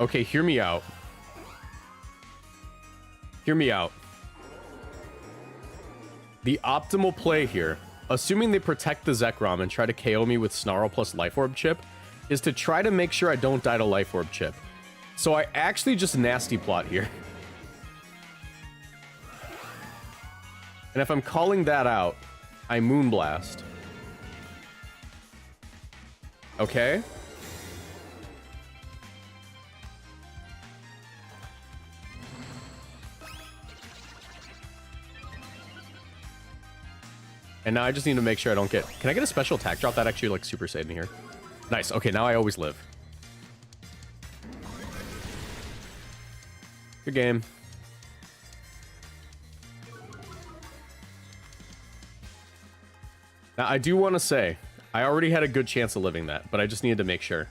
Okay, hear me out. Hear me out. The optimal play here, assuming they protect the Zekrom and try to KO me with Snarl plus Life Orb Chip, is to try to make sure I don't die to Life Orb Chip. So I actually just Nasty Plot here. And if I'm calling that out, I Moonblast. Okay? And now I just need to make sure I don't get... Can I get a special attack drop? That actually, like, Super Saiyan here. Nice. Okay, now I always live. Good game. Now, I do want to say, I already had a good chance of living that, but I just needed to make sure.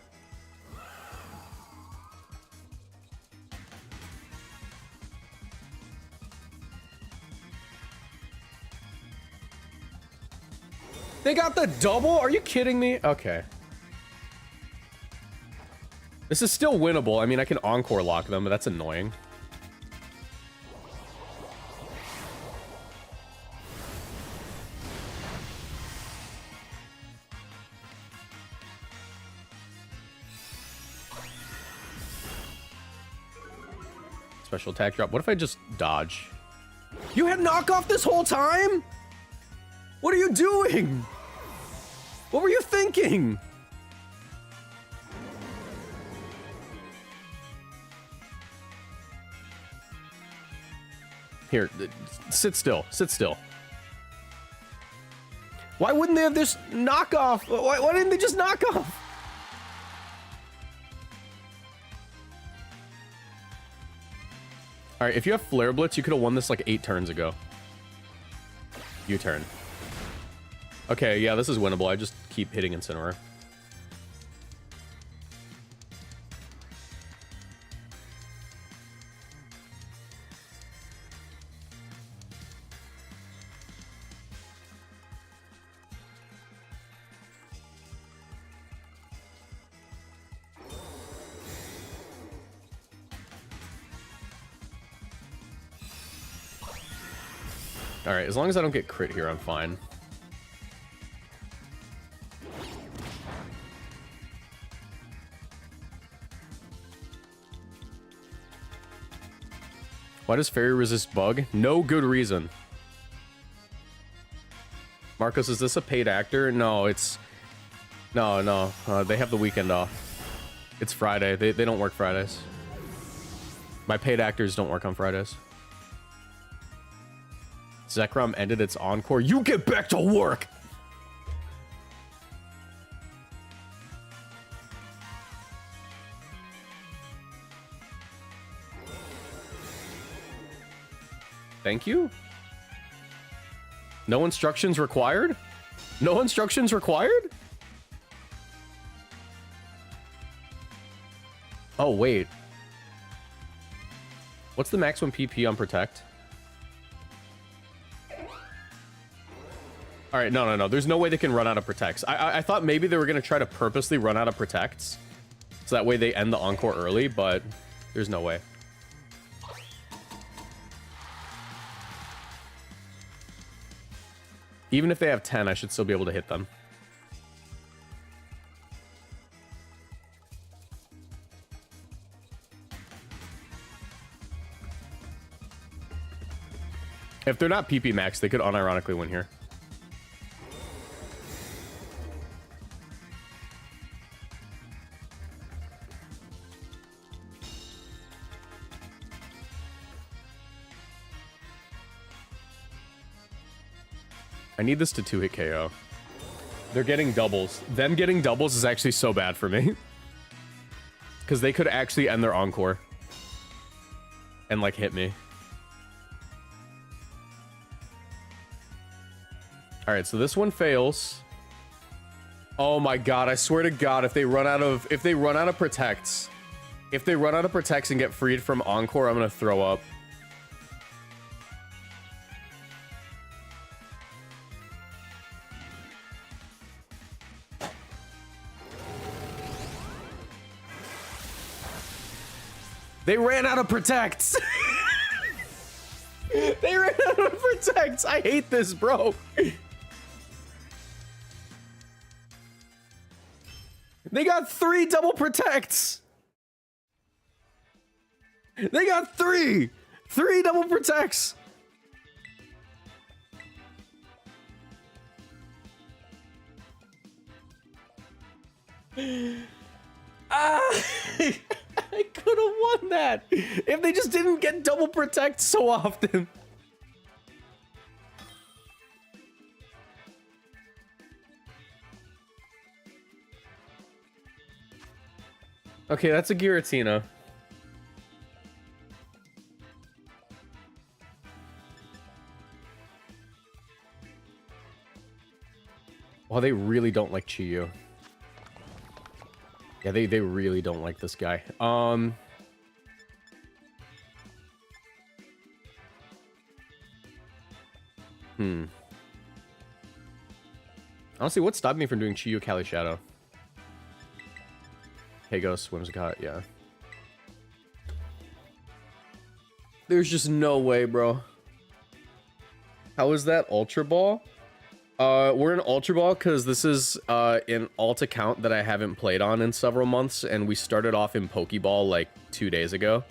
They got the double? Are you kidding me? Okay. This is still winnable. I mean, I can Encore lock them, but that's annoying. Special attack drop. What if I just dodge? You had knockoff this whole time? What are you doing? What were you thinking? Here, sit still. Sit still. Why wouldn't they have this knockoff? Why didn't they just knock off? All right, if you have Flare Blitz, you could have won this like 8 turns ago. U-turn. Okay, yeah, this is winnable. I just keep hitting Incineroar. All right, as long as I don't get crit here, I'm fine. Why does Fairy resist bug? No good reason. Marcos, is this a paid actor? No, it's... No. They have the weekend off. It's Friday. They don't work Fridays. My paid actors don't work on Fridays. Zekrom ended its Encore. You get back to work! Thank you? No instructions required? No instructions required? Oh, wait. What's the maximum PP on Protect? All right, no. There's no way they can run out of protects. I thought maybe they were going to try to purposely run out of protects, so that way they end the encore early, but there's no way. Even if they have 10, I should still be able to hit them. If they're not PP max, they could unironically win here. I need this to 2-hit KO. They're getting doubles. Them getting doubles is actually so bad for me. Because they could actually end their encore. And, like, hit me. Alright, so this one fails. Oh my god, I swear to god, if they run out of protects. If they run out of protects and get freed from encore, I'm gonna throw up. They ran out of protects. They ran out of protects. I hate this, bro. They got 3 double protects. They got 3 double protects. I could have won that if they just didn't get double protect so often. Okay, that's a Giratina. Well, they really don't like Chiyu. Yeah, they really don't like this guy. Honestly, what stopped me from doing Chiyu Kali Shadow? Terapagos, Whimsicott, yeah. There's just no way, bro. How is that Ultra Ball? We're in Ultra Ball because this is an alt account that I haven't played on in several months, and we started off in Pokeball like 2 days ago.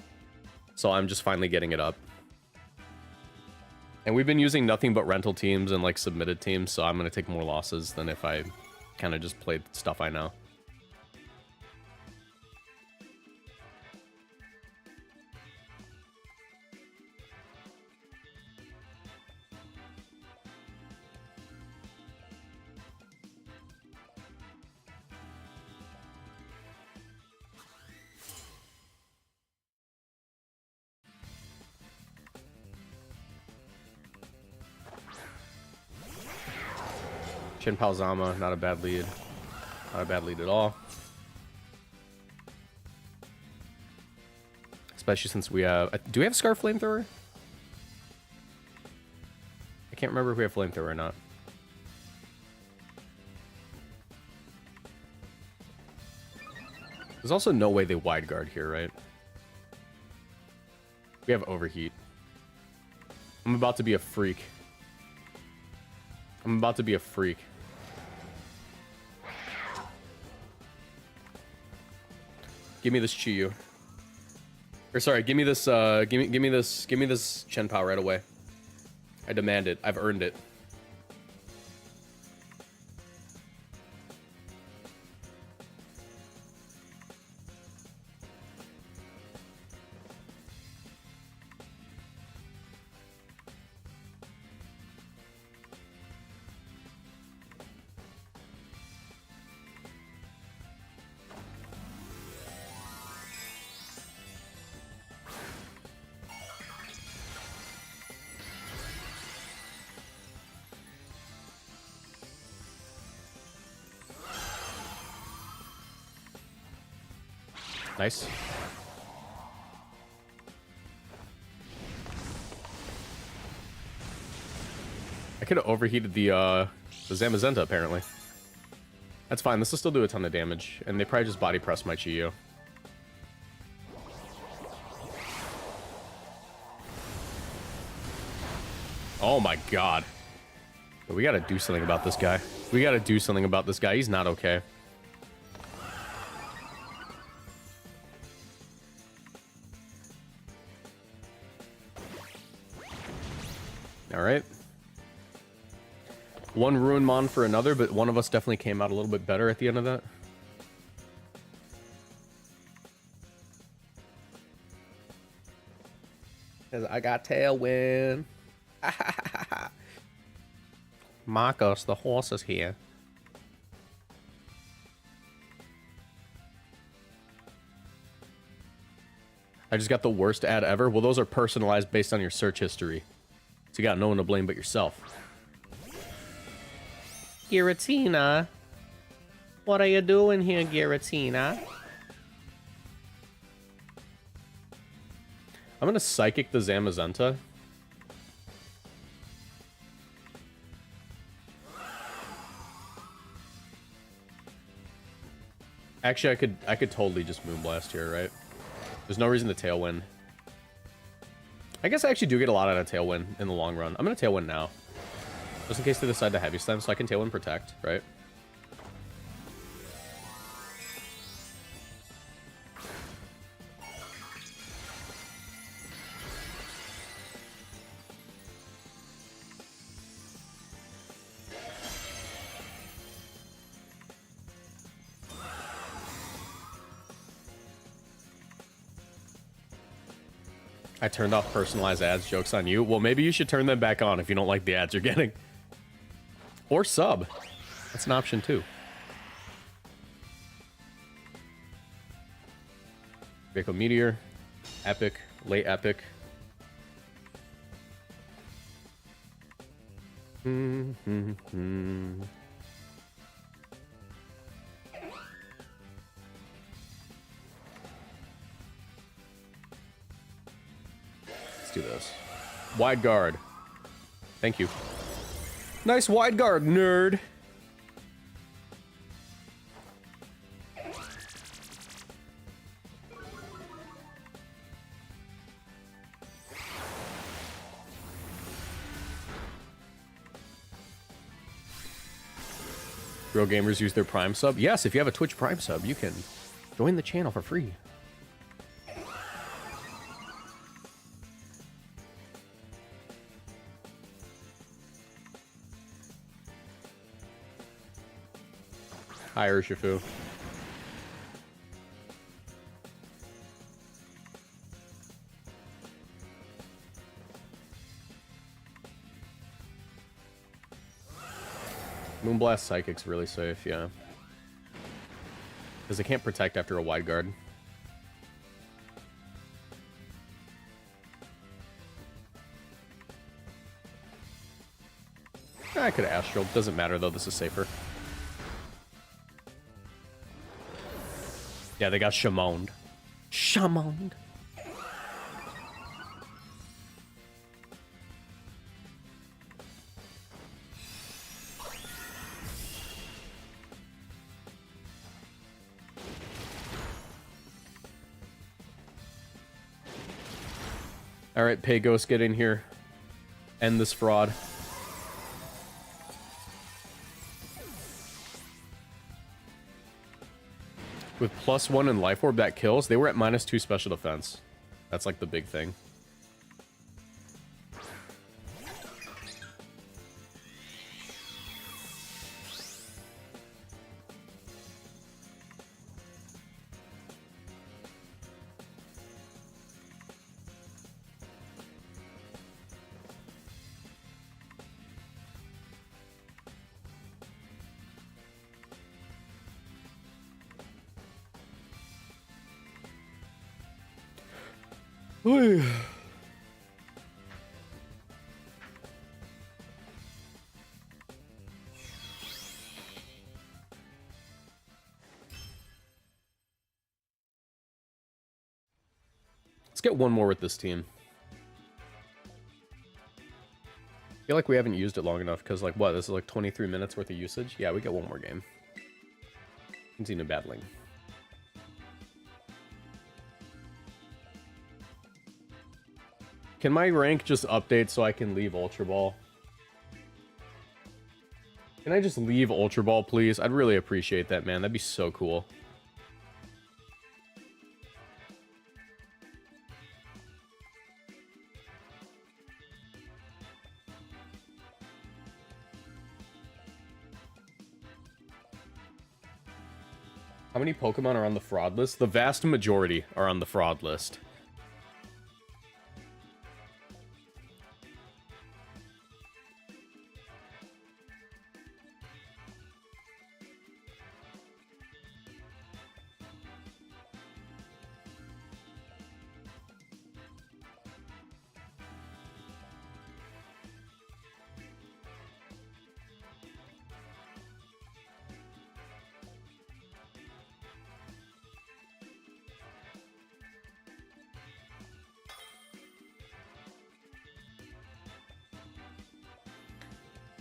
So I'm just finally getting it up. And we've been using nothing but rental teams and like submitted teams, so I'm gonna take more losses than if I kind of just played stuff I know. Palzama, not a bad lead. Not a bad lead at all. Especially since we have... do we have Scar Flamethrower? I can't remember if we have Flamethrower or not. There's also no way they wide guard here, right? We have Overheat. I'm about to be a freak. I'm about to be a freak. Give me this Chiyu. Or sorry, give me this give me this Chen-Pao right away. I demand it. I've earned it. Nice. I could have overheated the Zamazenta, apparently. That's fine. This will still do a ton of damage. And they probably just body press my Chi-Yu. Oh my god. We gotta do something about this guy. We gotta do something about this guy. He's not okay. Alright. One Ruin Mon for another, but one of us definitely came out a little bit better at the end of that. Because I got Tailwind. Marcos, the horse is here. I just got the worst ad ever. Well, those are personalized based on your search history. So you got no one to blame but yourself. Giratina. What are you doing here, Giratina? I'm gonna Psychic the Zamazenta. Actually, I could totally just Moonblast here, right? There's no reason to Tailwind. I guess I actually do get a lot out of Tailwind in the long run. I'm gonna Tailwind now. Just in case they decide to Heavy Slam, so I can Tailwind Protect, right? I turned off personalized ads. Joke's on you. Well, maybe you should turn them back on if you don't like the ads you're getting. Or sub. That's an option too. Vehicle Meteor. Epic. Late Epic. Let's do this. Wide guard. Thank you. Nice wide guard, nerd. Real gamers use their Prime sub? Yes, if you have a Twitch Prime sub, you can join the channel for free. Hi, Urshifu. Moonblast Psychic's really safe, yeah. Because they can't protect after a wide guard. I could have Astral. Doesn't matter, though. This is safer. Yeah, they got shamoned. Shamoned. Alright, Pagos, get in here. End this fraud. With +1 in Life Orb that kills, they were at -2 special defense. That's like the big thing. Let's get one more with this team. feel like we haven't used it long enough because, like, what? This is like 23 minutes worth of usage? Yeah, we get one more game. Continue battling. Can my rank just update so I can leave Ultra Ball? Can I just leave Ultra Ball, please? I'd really appreciate that, man. That'd be so cool. How many Pokemon are on the fraud list? The vast majority are on the fraud list.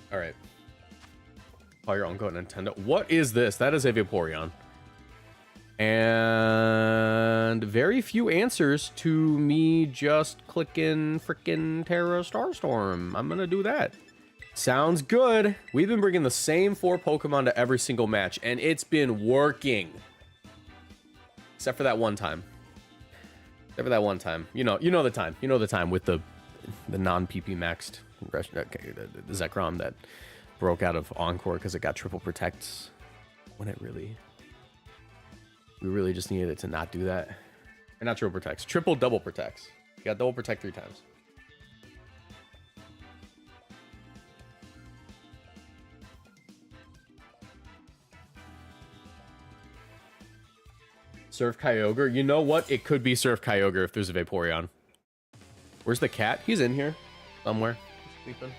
All right. Call your uncle at Nintendo. What is this? That is a Vaporeon. And very few answers to me just clicking frickin' Terra Starstorm. I'm gonna do that. Sounds good. We've been bringing the same 4 Pokemon to every single match, and it's been working. Except for that one time. Except for that one time. You know the time. You know the time with the non-PP maxed the Zekrom that broke out of Encore because it got triple protects when it really... We really just needed it to not do that. Or not triple protects. Triple double protects. You got double protect 3 times. Surf Kyogre. You know what? It could be Surf Kyogre if there's a Vaporeon. Where's the cat? He's in here. Somewhere. He's sleeping.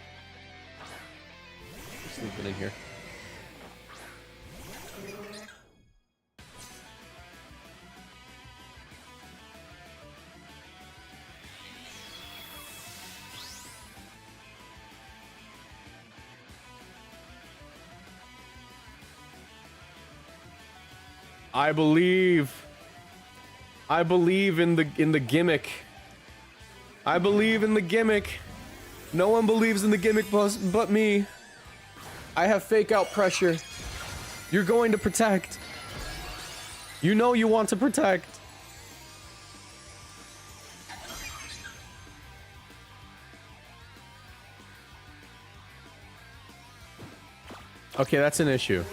He's sleeping in here. I believe in the gimmick. I believe in the gimmick. No one believes in the gimmick but me. I have fake out pressure. You're going to protect. You know you want to protect. Okay, that's an issue.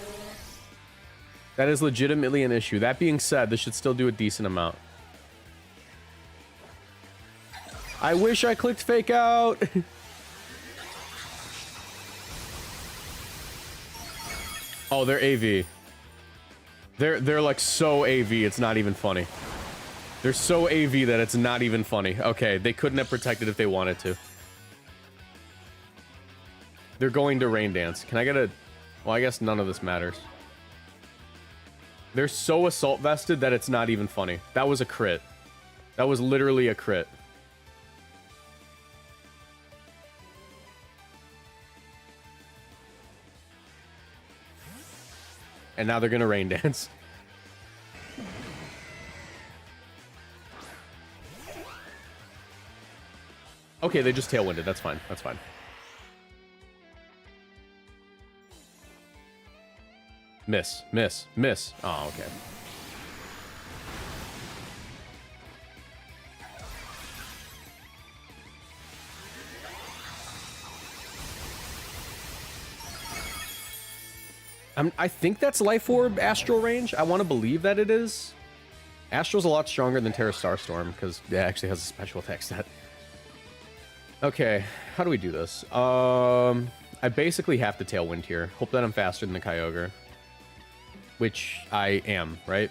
That is legitimately an issue. That being said, this should still do a decent amount. I wish I clicked fake out. Oh, they're AV. They're like so AV, it's not even funny. They're so AV that it's not even funny. Okay, they couldn't have protected if they wanted to. They're going to Rain Dance. Can I get a... Well, I guess none of this matters. They're so assault vested that it's not even funny. That was a crit. That was literally a crit. And now they're gonna Rain Dance. Okay, they just tailwinded. That's fine. That's fine. Miss, miss, miss. Oh, okay. I think that's Life Orb Astral range. I want to believe that it is. Astral's a lot stronger than Terra Starstorm because it actually has a special attack stat. Okay, how do we do this? I basically have to Tailwind here. Hope that I'm faster than the Kyogre. Which I am, right?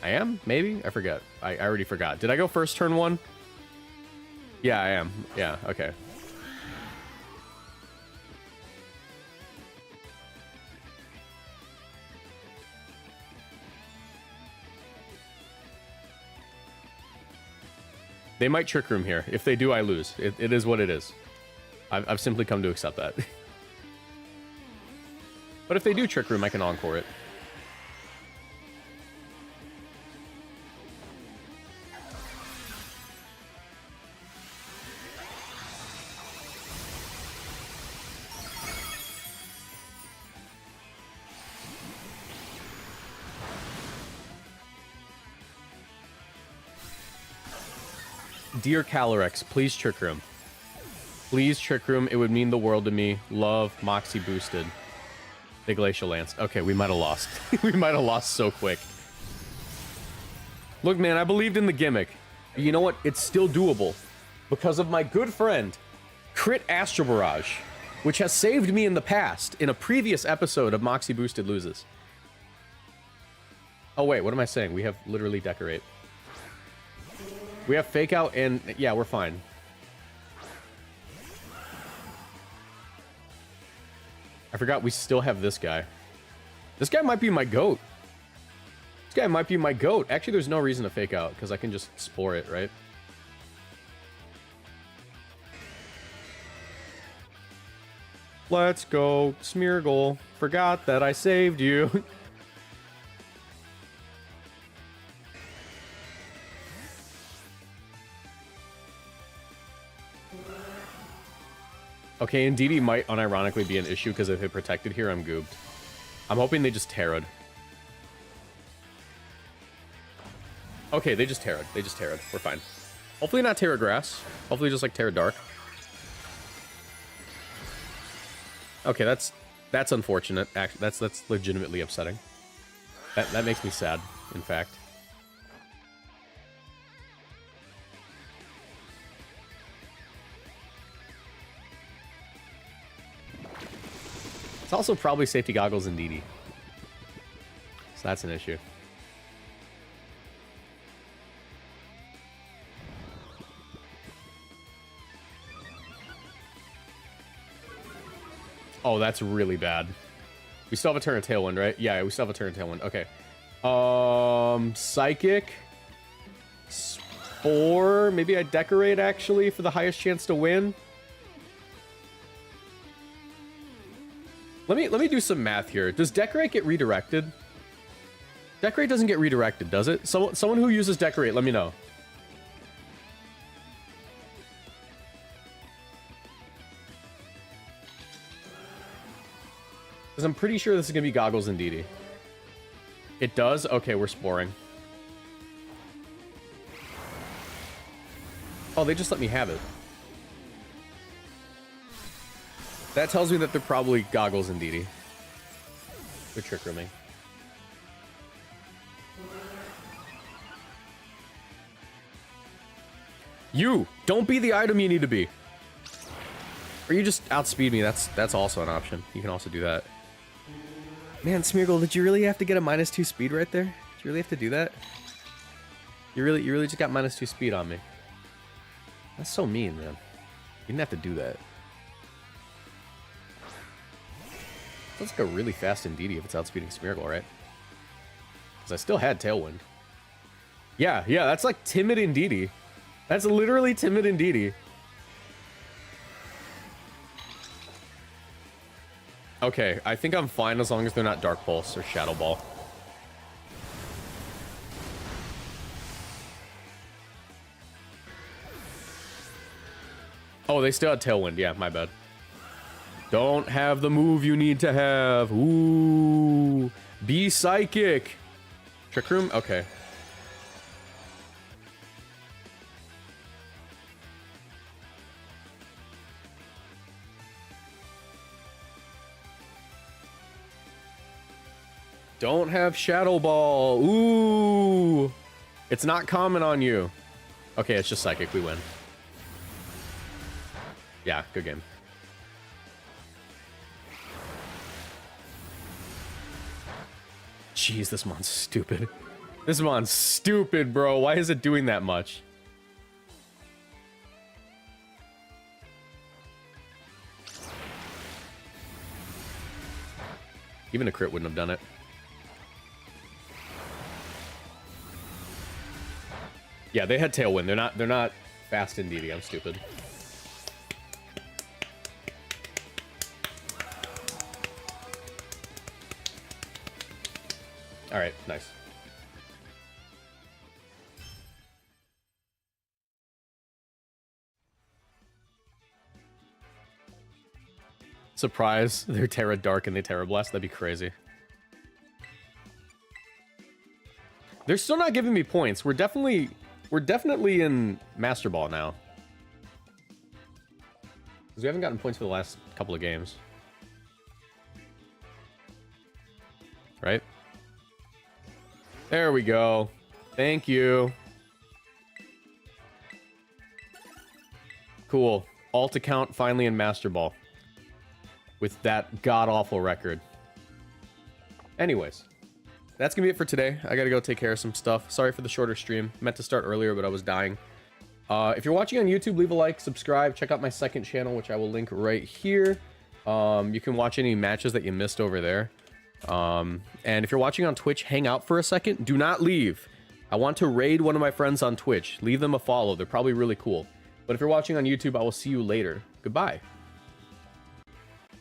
I am? Maybe? I forget. I already forgot. Did I go first turn 1? Yeah, I am. Yeah, okay. They might Trick Room here. If they do, I lose. It is what it is. I've simply come to accept that. But if they do Trick Room, I can Encore it. Dear Calyrex, please Trick Room. Please Trick Room. It would mean the world to me. Love, Moxie boosted. The Glacial Lance. Okay, we might have lost. We might have lost so quick. Look, man, I believed in the gimmick. You know what? It's still doable. Because of my good friend, Crit Astro Barrage, which has saved me in the past in a previous episode of Moxie Boosted Loses. Oh, wait, what am I saying? We have literally Decorate. We have Fake Out and... yeah, we're fine. I forgot we still have this guy. This guy might be my GOAT. This guy might be my GOAT. Actually, there's no reason to Fake Out, because I can just Spore it, right? Let's go, Smeargle. Forgot that I saved you. Okay, and DD might unironically be an issue because if it protected here, I'm goobed. I'm hoping they just Terra'd. Okay, they just Terra'd. They just Terra'd. We're fine. Hopefully not Terra Grass. Hopefully just like Terra Dark. Okay, that's unfortunate. Actually, that's legitimately upsetting. That makes me sad, in fact. It's also probably Safety Goggles and DD. So that's an issue. Oh, that's really bad. We still have a turn of Tailwind, right? Yeah, we still have a turn of Tailwind. Okay. Psychic. Spore. Maybe I Decorate, actually, for the highest chance to win. Let me do some math here. Does Decorate get redirected? Decorate doesn't get redirected, does it? Someone who uses Decorate, let me know. Because I'm pretty sure this is going to be Goggles and DD. It does? Okay, we're Sporing. Oh, they just let me have it. That tells me that they're probably Goggles and DD. They're Trick Rooming. You! Don't be the item you need to be. Or you just outspeed me. That's also an option. You can also do that. Man, Smeargle, did you really have to get a -2 speed right there? Did you really have to do that? You really just got -2 speed on me. That's so mean, man. You didn't have to do that. Let's go really fast in DD if it's outspeeding Smeargle, right? Because I still had Tailwind. Yeah, that's like timid in DD. That's literally timid in DD. Okay, I think I'm fine as long as they're not Dark Pulse or Shadow Ball. Oh, they still had Tailwind. Yeah, my bad. Don't have the move you need to have. Ooh. Be Psychic. Trick Room? Okay. Don't have Shadow Ball. Ooh. It's not common on you. Okay, it's just Psychic. We win. Yeah, good game. Jeez, this mon's stupid. This mon's stupid, bro. Why is it doing that much? Even a crit wouldn't have done it. Yeah, they had Tailwind. They're not fast in DD. I'm stupid. All right, nice. Surprise, they're Terra Dark and they Terra Blast. That'd be crazy. They're still not giving me points. We're definitely in Master Ball now. Because we haven't gotten points for the last couple of games. Right? There we go. Thank you. Cool. Alt account finally in Master Ball. With that god-awful record. Anyways. That's gonna be it for today. I gotta go take care of some stuff. Sorry for the shorter stream. Meant to start earlier, but I was dying. If you're watching on YouTube, leave a like, subscribe. Check out my second channel, which I will link right here. You can watch any matches that you missed over there. And if you're watching on Twitch, hang out for a second. Do not leave. I want to raid one of my friends on Twitch. Leave them a follow. They're probably really cool. But if you're watching on YouTube, I will see you later. Goodbye.